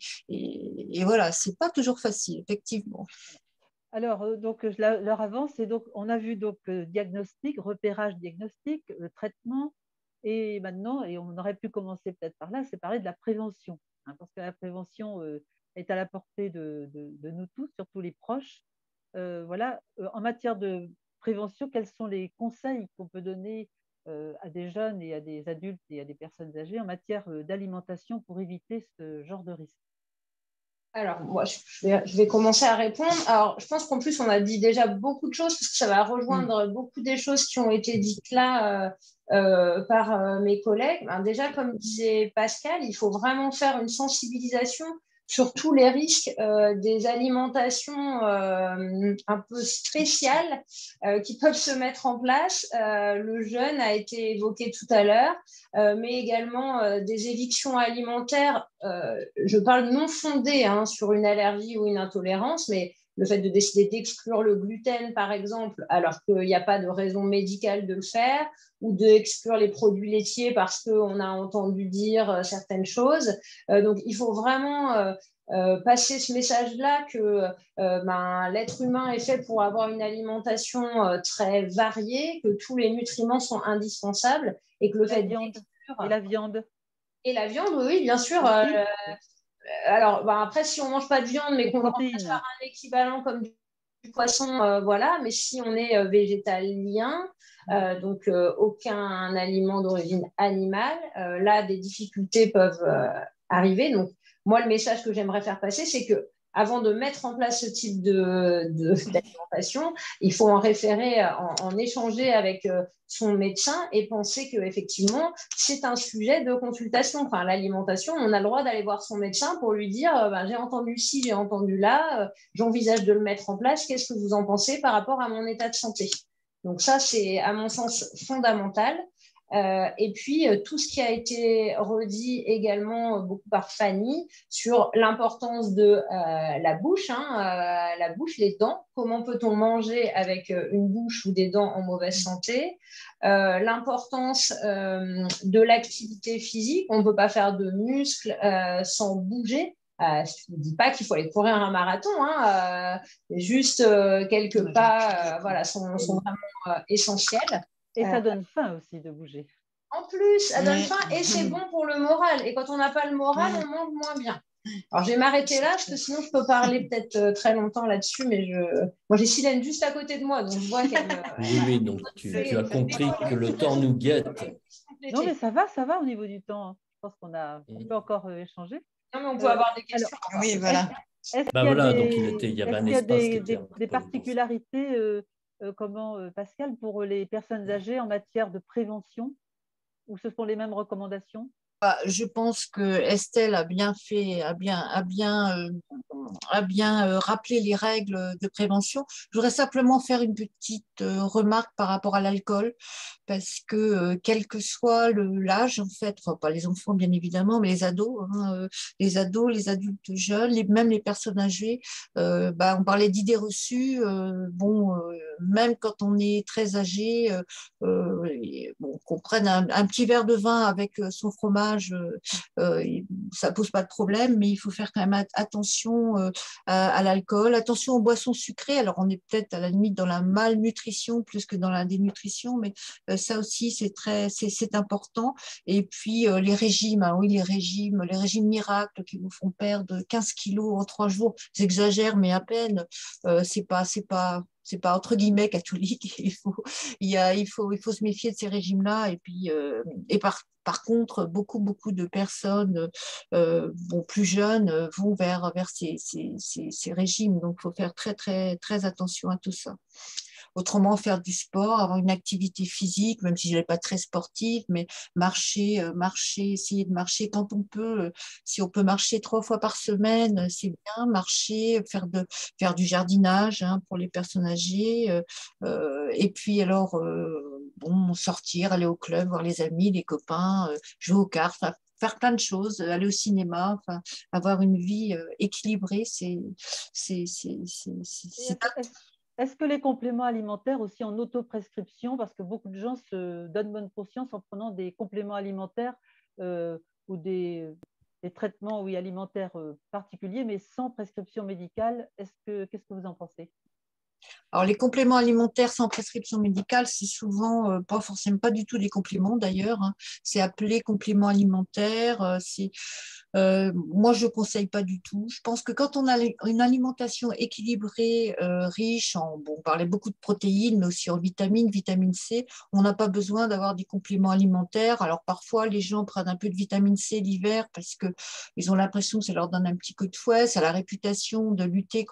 voilà, c'est pas toujours facile, effectivement. Alors, donc, leur avance, c'est donc, on a vu donc diagnostic, repérage diagnostic, traitement, et maintenant, et on aurait pu commencer peut-être par là, c'est parler de la prévention, hein, parce que la prévention est à la portée de nous tous, surtout les proches. Voilà, en matière de prévention, quels sont les conseils qu'on peut donner à des jeunes et à des adultes et à des personnes âgées en matière d'alimentation pour éviter ce genre de risque? Alors, moi, je vais commencer à répondre. Alors, je pense qu'en plus, on a dit déjà beaucoup de choses, parce que ça va rejoindre beaucoup des choses qui ont été dites là par mes collègues. Ben, déjà, comme disait Pascal, il faut vraiment faire une sensibilisation sur tous les risques des alimentations un peu spéciales qui peuvent se mettre en place. Le jeûne a été évoqué tout à l'heure, mais également des évictions alimentaires, je parle non fondées sur une allergie ou une intolérance, mais le fait de décider d'exclure le gluten, par exemple, alors qu'il n'y a pas de raison médicale de le faire, ou d'exclure les produits laitiers parce qu'on a entendu dire certaines choses. Donc, il faut vraiment passer ce message-là que l'être humain est fait pour avoir une alimentation très variée, que tous les nutriments sont indispensables et que le fait d'exclure… Et la viande. Et la viande, oui, bien sûr. Alors, après, si on ne mange pas de viande, mais qu'on le remplace par un équivalent comme du poisson, voilà. Mais si on est végétalien, donc aucun aliment d'origine animale, là, des difficultés peuvent arriver. Donc, moi, le message que j'aimerais faire passer, c'est que avant de mettre en place ce type d'alimentation, il faut en référer, en échanger avec son médecin et penser qu'effectivement, c'est un sujet de consultation. Enfin, l'alimentation, on a le droit d'aller voir son médecin pour lui dire j'ai entendu ci, j'ai entendu là, j'envisage de le mettre en place, qu'est-ce que vous en pensez par rapport à mon état de santé? Donc ça, c'est à mon sens fondamental. Et puis, tout ce qui a été redit également beaucoup par Fanny sur l'importance de la bouche, la bouche, les dents. Comment peut-on manger avec une bouche ou des dents en mauvaise santé? L'importance de l'activité physique. On ne peut pas faire de muscles sans bouger. Je ne dis pas qu'il faut aller courir un marathon, juste quelques pas voilà, sont vraiment essentiels. Et ça donne faim aussi de bouger. En plus, ça donne faim et c'est bon pour le moral. Et quand on n'a pas le moral, on mange moins bien. Alors, je vais m'arrêter là parce que sinon, je peux parler peut-être très longtemps là-dessus. Mais moi, j'ai Silène juste à côté de moi, donc je vois qu'elle… Oui, donc tu as compris que le temps nous guette. Non, mais ça va au niveau du temps. Je pense qu'on peut encore échanger. Non, mais on peut avoir des questions. Alors, oui, voilà. Est-ce qu'il y a des particularités Pascal, pour les personnes âgées en matière de prévention, ou ce sont les mêmes recommandations? Je pense que Estelle a bien fait, a bien rappelé les règles de prévention. Je voudrais simplement faire une petite remarque par rapport à l'alcool, parce que quel que soit l'âge, en fait, enfin pas les enfants bien évidemment, mais les ados, les adultes jeunes, même les personnes âgées, on parlait d'idées reçues. Même quand on est très âgé, qu'on prenne un petit verre de vin avec son fromage, ça pose pas de problème, mais il faut faire quand même attention à l'alcool, attention aux boissons sucrées. Alors on est peut-être à la limite dans la malnutrition plus que dans la dénutrition, mais ça aussi c'est important. Et puis les régimes, les régimes miracles qui vous font perdre 15 kilos en 3 jours, j'exagère mais à peine, c'est pas entre guillemets catholique. Il faut se méfier de ces régimes-là. Et puis, par contre, beaucoup de personnes plus jeunes vont vers ces régimes. Donc, il faut faire très, très, très attention à tout ça. Autrement, faire du sport, avoir une activité physique, même si je n'ai pas très sportive, mais marcher, essayer de marcher quand on peut. Si on peut marcher 3 fois par semaine, c'est bien. Marcher, faire du jardinage pour les personnes âgées. Et puis alors, sortir, aller au club, voir les amis, les copains, jouer aux cartes, faire plein de choses, aller au cinéma, avoir une vie équilibrée, Est-ce que les compléments alimentaires aussi en autoprescription, parce que beaucoup de gens se donnent bonne conscience en prenant des compléments alimentaires ou des traitements alimentaires particuliers, mais sans prescription médicale, qu'est-ce que vous en pensez? Alors, les compléments alimentaires sans prescription médicale, c'est souvent pas du tout des compléments d'ailleurs. C'est appelé complément alimentaire. Moi, je ne conseille pas du tout. Je pense que quand on a une alimentation équilibrée, riche on parlait beaucoup de protéines, mais aussi en vitamine C, on n'a pas besoin d'avoir des compléments alimentaires. Alors, parfois, les gens prennent un peu de vitamine C l'hiver parce qu'ils ont l'impression que ça leur donne un petit coup de fouet. Ça a la réputation de lutter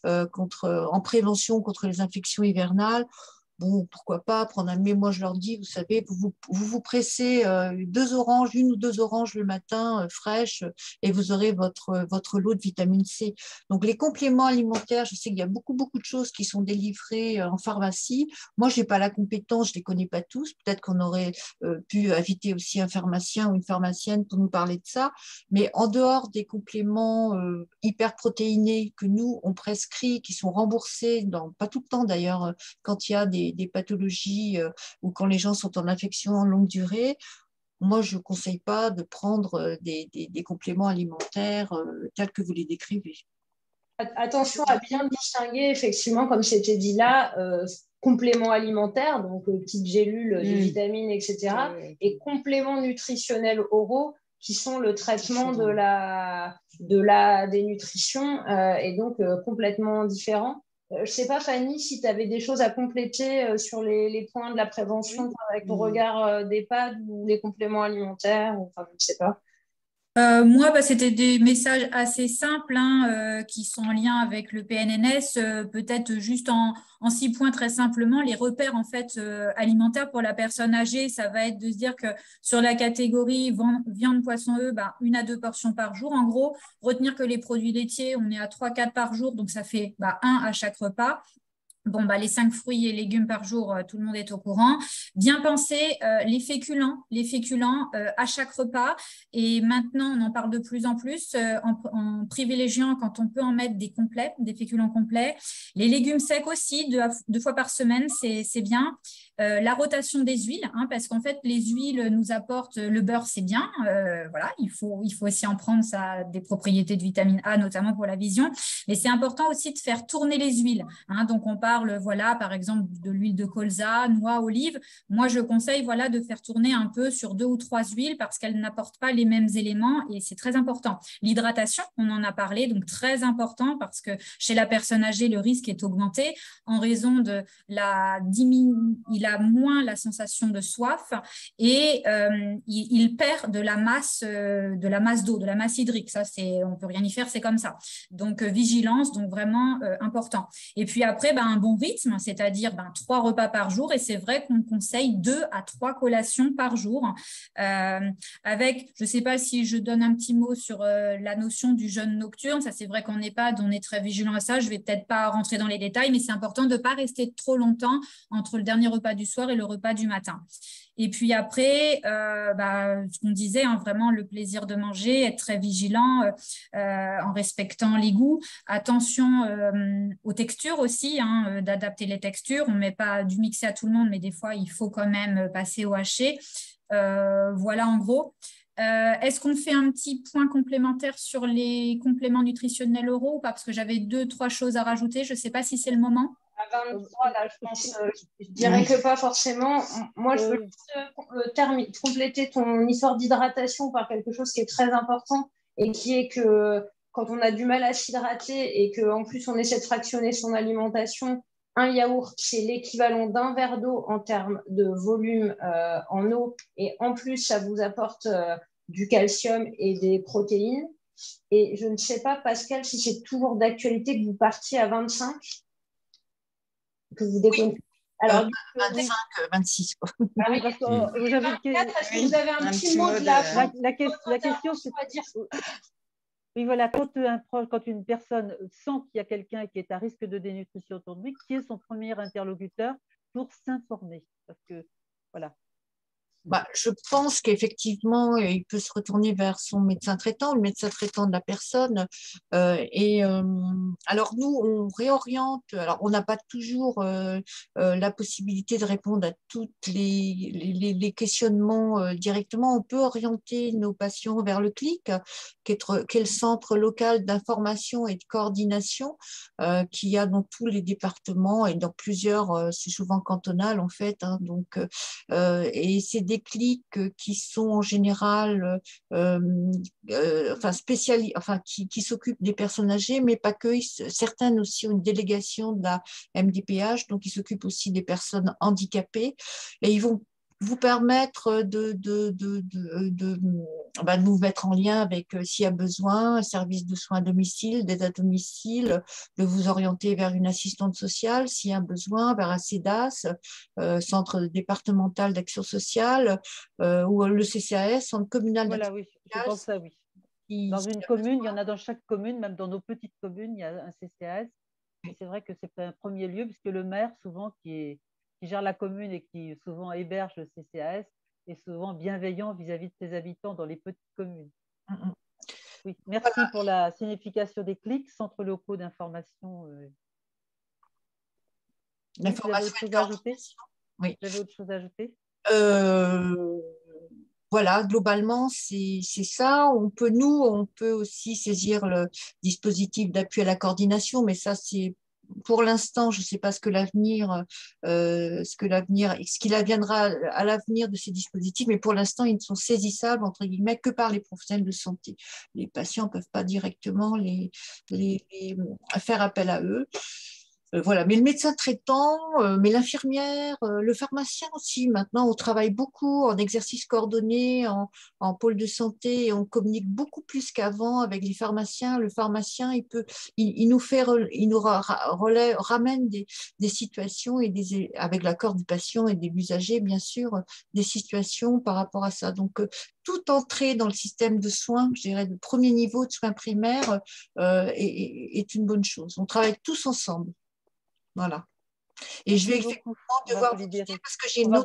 en prévention contre les infections hivernales. bon, pourquoi pas prendre un, mais moi je leur dis, vous savez, vous pressez 1 ou 2 oranges le matin fraîches et vous aurez votre lot de vitamine C. Donc les compléments alimentaires, je sais qu'il y a beaucoup de choses qui sont délivrées en pharmacie. Moi, je n'ai pas la compétence, je ne les connais pas tous. Peut-être qu'on aurait pu inviter aussi un pharmacien ou une pharmacienne pour nous parler de ça. Mais en dehors des compléments hyperprotéinés que nous, on prescrit, qui sont remboursés, pas tout le temps d'ailleurs, quand il y a des pathologies ou quand les gens sont en infection en longue durée, moi, je ne conseille pas de prendre des compléments alimentaires tels que vous les décrivez. Attention à bien distinguer, effectivement, comme c'était dit là, compléments alimentaires, donc petites gélules de vitamines, etc., et compléments nutritionnels oraux qui sont le traitement de la dénutrition et donc complètement différents. Je ne sais pas, Fanny, si tu avais des choses à compléter sur les points de la prévention avec ton regard d'EHPAD ou les compléments alimentaires, enfin, je ne sais pas. Moi, c'était des messages assez simples qui sont en lien avec le PNNS. Peut-être juste en 6 points très simplement, les repères en fait alimentaires pour la personne âgée, ça va être de se dire que sur la catégorie viande, poisson, œufs, 1 à 2 portions par jour. En gros, retenir que les produits laitiers, on est à 3-4 par jour, donc ça fait 1 à chaque repas. Bon, les 5 fruits et légumes par jour, tout le monde est au courant. Bien penser les féculents à chaque repas. Et maintenant, on en parle de plus en plus en privilégiant, quand on peut en mettre des complets, des féculents complets. Les légumes secs aussi, 2 fois par semaine, c'est bien. La rotation des huiles, parce qu'en fait, les huiles nous apportent, le beurre, c'est bien. Voilà, il faut aussi en prendre, ça a des propriétés de vitamine A, notamment pour la vision. Mais c'est important aussi de faire tourner les huiles. Donc, on parle, par exemple, de l'huile de colza, noix, olive. Moi, je conseille, de faire tourner un peu sur 2 ou 3 huiles parce qu'elles n'apportent pas les mêmes éléments et c'est très important. L'hydratation, on en a parlé, donc très important parce que chez la personne âgée, le risque est augmenté en raison de il a moins la sensation de soif et il perd de la masse d'eau, de la masse hydrique. Ça, on ne peut rien y faire, c'est comme ça. Donc, vigilance, donc vraiment important. Et puis après, un bon rythme, c'est-à-dire 3 repas par jour. Et c'est vrai qu'on conseille 2 à 3 collations par jour. Avec, je ne sais pas si je donne un petit mot sur la notion du jeûne nocturne. Ça, c'est vrai qu'en EHPAD, on est très vigilant à ça. Je ne vais peut-être pas rentrer dans les détails, mais c'est important de ne pas rester trop longtemps entre le dernier repas du soir et le repas du matin. Et puis après, ce qu'on disait, vraiment le plaisir de manger, être très vigilant en respectant les goûts. Attention aux textures aussi, d'adapter les textures. On ne met pas du mixé à tout le monde, mais des fois, il faut quand même passer au haché. Voilà en gros. Est-ce qu'on fait un petit point complémentaire sur les compléments nutritionnels oraux ou pas? Parce que j'avais 2-3 choses à rajouter. Je ne sais pas si c'est le moment. À 23, là, je pense, je dirais que pas forcément. Moi, je veux juste compléter ton histoire d'hydratation par quelque chose qui est très important et qui est que quand on a du mal à s'hydrater et qu'en plus on essaie de fractionner son alimentation, un yaourt, c'est l'équivalent d'un verre d'eau en termes de volume en eau et en plus, ça vous apporte du calcium et des protéines. Et je ne sais pas, Pascal, si c'est toujours d'actualité que vous partiez à 25. Que vous déconnez. Alors, 25, 26. Parce que vous avez un petit mot de la question, c'est de dire. Oui, voilà, quand une personne sent qu'il y a quelqu'un qui est à risque de dénutrition autour de lui, qui est son premier interlocuteur pour s'informer? Parce que, voilà. Je pense qu'effectivement, il peut se retourner vers son médecin traitant, le médecin traitant de la personne. Alors, nous, on réoriente. Alors, on n'a pas toujours la possibilité de répondre à tous les questionnements directement. On peut orienter nos patients vers le CLIC, qui est le centre local d'information et de coordination qu'il y a dans tous les départements et dans plusieurs, c'est souvent cantonal en fait. Et c'est des clics qui sont en général qui s'occupent des personnes âgées, mais pas que. Certaines aussi ont une délégation de la MDPH, donc ils s'occupent aussi des personnes handicapées. Et ils vont vous permettre de vous mettre en lien avec, s'il y a besoin, un service de soins à domicile, d'aide à domicile, de vous orienter vers une assistante sociale s'il y a besoin, vers un CEDAS, centre départemental d'action sociale, ou le CCAS, centre communal Voilà, d'action oui, je sociale. pense ça, oui. Dans une commune, il y en a dans chaque commune, même dans nos petites communes, il y a un CCAS. Et c'est vrai que c'est un premier lieu, puisque le maire, souvent, qui gère la commune et qui souvent héberge le CCAS, est souvent bienveillant vis-à-vis de ses habitants dans les petites communes. Oui, merci Voilà. pour la signification des CLIC, centres locaux d'information. L'information, vous avez autre chose à ajouter? Oui. Vous avez autre chose à ajouter? Voilà, globalement, c'est ça. On peut aussi saisir le dispositif d'appui à la coordination, mais ça, c'est pour l'instant, je ne sais pas ce qu'il adviendra à l'avenir de ces dispositifs, mais pour l'instant, ils ne sont saisissables, entre guillemets, que par les professionnels de santé. Les patients ne peuvent pas directement faire appel à eux. Voilà, mais le médecin traitant, mais l'infirmière, le pharmacien aussi. Maintenant, on travaille beaucoup en exercice coordonné, en pôle de santé, et on communique beaucoup plus qu'avant avec les pharmaciens. Le pharmacien, il nous ramène des situations et avec l'accord du patient et de l'usager, bien sûr, des situations par rapport à ça. Donc, toute entrée dans le système de soins, je dirais, de premier niveau de soins primaires, est une bonne chose. On travaille tous ensemble. Voilà. Et merci je vais beaucoup. devoir vous quitter parce que j'ai une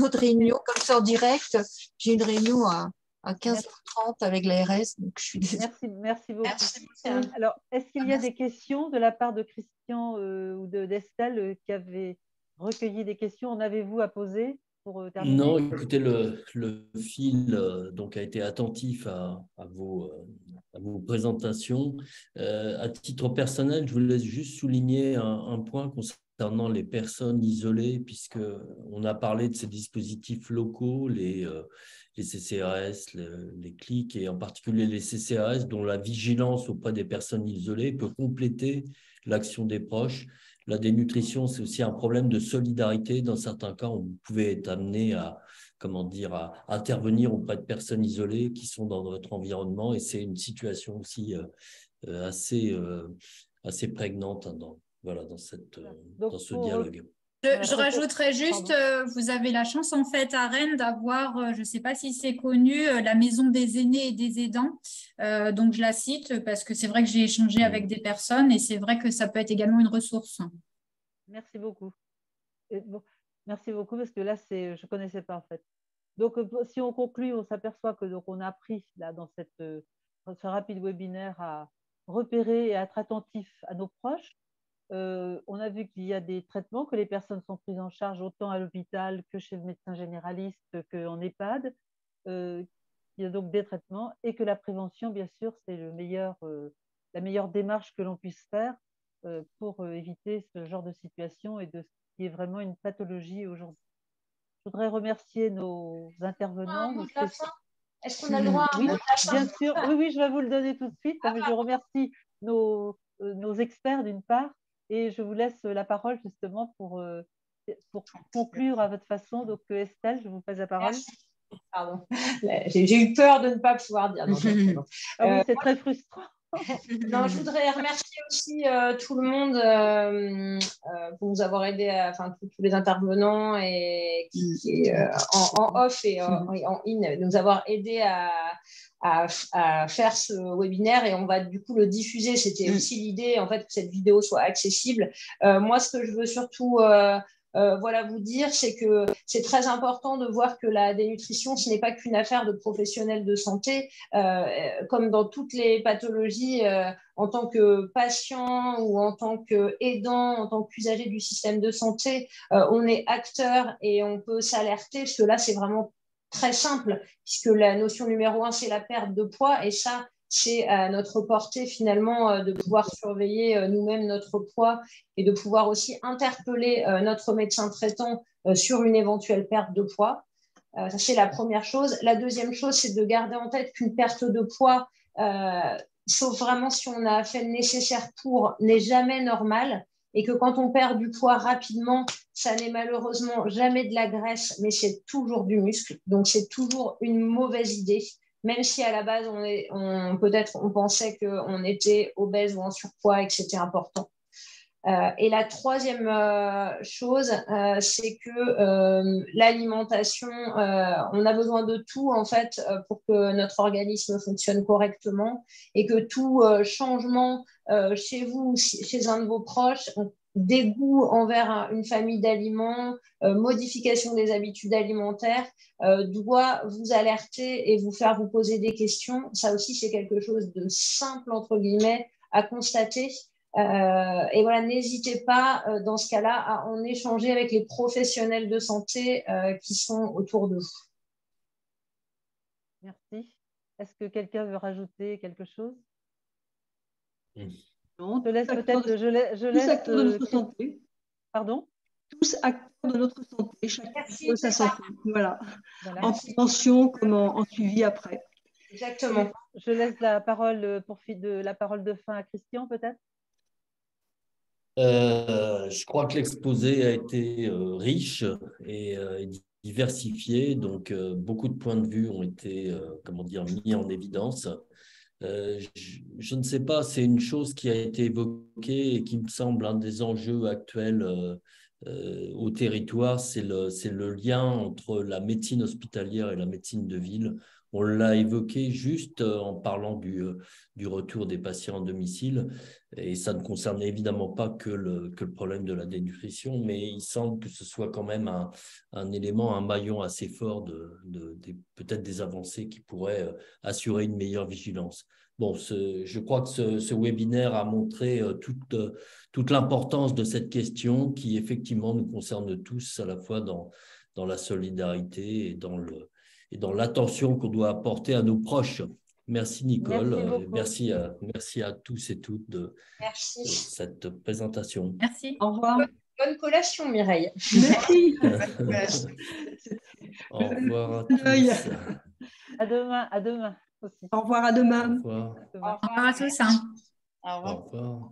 autre réunion comme ça en direct. J'ai une réunion à 15h30 avec l'ARS. Donc je suis désolée. Merci beaucoup. Merci. Alors, est-ce qu'il y a des questions de la part de Christian ou d'Estelle qui avaient recueilli des questions? En avez-vous à poser pour terminer? Non, écoutez, le fil donc a été attentif à vos présentations. À titre personnel, je voulais juste souligner un point concernant les personnes isolées, puisqu'on a parlé de ces dispositifs locaux, les CCAS, les CLIC, et en particulier les CCAS, dont la vigilance auprès des personnes isolées peut compléter l'action des proches. La dénutrition, c'est aussi un problème de solidarité. Dans certains cas, vous pouvez être amené à intervenir auprès de personnes isolées qui sont dans votre environnement, et c'est une situation aussi assez prégnante dans ce dialogue. Je rajouterais juste, vous avez la chance en fait à Rennes d'avoir, je ne sais pas si c'est connu, la maison des aînés et des aidants. Donc je la cite parce que c'est vrai que j'ai échangé avec des personnes et c'est vrai que ça peut être également une ressource. Merci beaucoup. Merci beaucoup parce que là, je ne connaissais pas en fait. Donc si on conclut, on s'aperçoit que on a appris là, dans ce rapide webinaire à repérer et à être attentif à nos proches. On a vu qu'il y a des traitements, que les personnes sont prises en charge autant à l'hôpital que chez le médecin généraliste qu'en EHPAD. Il y a donc des traitements et que la prévention, bien sûr, c'est la meilleure démarche que l'on puisse faire pour éviter ce genre de situation et de ce qui est vraiment une pathologie aujourd'hui. Je voudrais remercier nos intervenants. Est-ce qu'on a le droit à un oui, mot de la fin? bien sûr. Oui, je vais vous le donner tout de suite. Mais je remercie nos experts d'une part. Et je vous laisse la parole justement pour conclure à votre façon. Donc, Estelle, je vous passe la parole. Merci. Pardon. J'ai eu peur de ne pas pouvoir dire. Ah oui, c'est très frustrant. Non, je voudrais remercier aussi tout le monde pour nous avoir aidés, tous les intervenants et qui en off et en in, nous avoir aidés à faire ce webinaire, et on va du coup le diffuser. C'était aussi l'idée en fait que cette vidéo soit accessible. Moi, ce que je veux surtout vous dire, c'est que c'est très important de voir que la dénutrition, ce n'est pas qu'une affaire de professionnels de santé. Comme dans toutes les pathologies, en tant que patient ou en tant qu'aidant, en tant qu'usager du système de santé, on est acteur et on peut s'alerter, parce que là, c'est vraiment très simple, puisque la notion numéro 1, c'est la perte de poids, et ça, c'est à notre portée finalement de pouvoir surveiller nous-mêmes notre poids et de pouvoir aussi interpeller notre médecin traitant sur une éventuelle perte de poids. Ça, c'est la première chose. La deuxième chose, c'est de garder en tête qu'une perte de poids, sauf vraiment si on a fait le nécessaire pour, n'est jamais normale. et que quand on perd du poids rapidement, ça n'est malheureusement jamais de la graisse, mais c'est toujours du muscle. Donc, c'est toujours une mauvaise idée, même si à la base, peut-être on pensait qu'on était obèse ou en surpoids et que c'était important. Et la troisième chose, c'est que l'alimentation, on a besoin de tout en fait pour que notre organisme fonctionne correctement et que tout changement chez vous, chez un de vos proches, dégoût envers une famille d'aliments, modification des habitudes alimentaires, doit vous alerter et vous faire vous poser des questions. Ça aussi, c'est quelque chose de simple, entre guillemets, à constater. Et voilà, n'hésitez pas dans ce cas-là à en échanger avec les professionnels de santé qui sont autour de vous. Merci. Est-ce que quelqu'un veut rajouter quelque chose? Non, je laisse peut-être. Tous acteurs de notre santé. Pardon? Tous acteurs de notre santé, chacun de sa santé. Voilà. En Merci. prévention comme en suivi après. Exactement. Je laisse la parole la parole de fin à Christian, peut-être. Je crois que l'exposé a été riche et diversifié, donc beaucoup de points de vue ont été mis en évidence. Je ne sais pas, c'est une chose qui a été évoquée et qui me semble un des enjeux actuels au territoire, c'est le lien entre la médecine hospitalière et la médecine de ville. On l'a évoqué juste en parlant du retour des patients à domicile, et ça ne concerne évidemment pas que le problème de la dénutrition, mais il semble que ce soit quand même un élément, un maillon assez fort peut-être des avancées qui pourraient assurer une meilleure vigilance. Bon, je crois que ce webinaire a montré toute l'importance de cette question qui effectivement nous concerne tous, à la fois dans la solidarité et dans l'attention qu'on doit apporter à nos proches. Merci Nicole, merci à tous et toutes de cette présentation. Merci. Au revoir. Bonne collation Mireille. Merci. Au revoir à tous. À demain aussi. Au revoir, à demain. Au revoir. Au revoir à tous. Au revoir. Au revoir.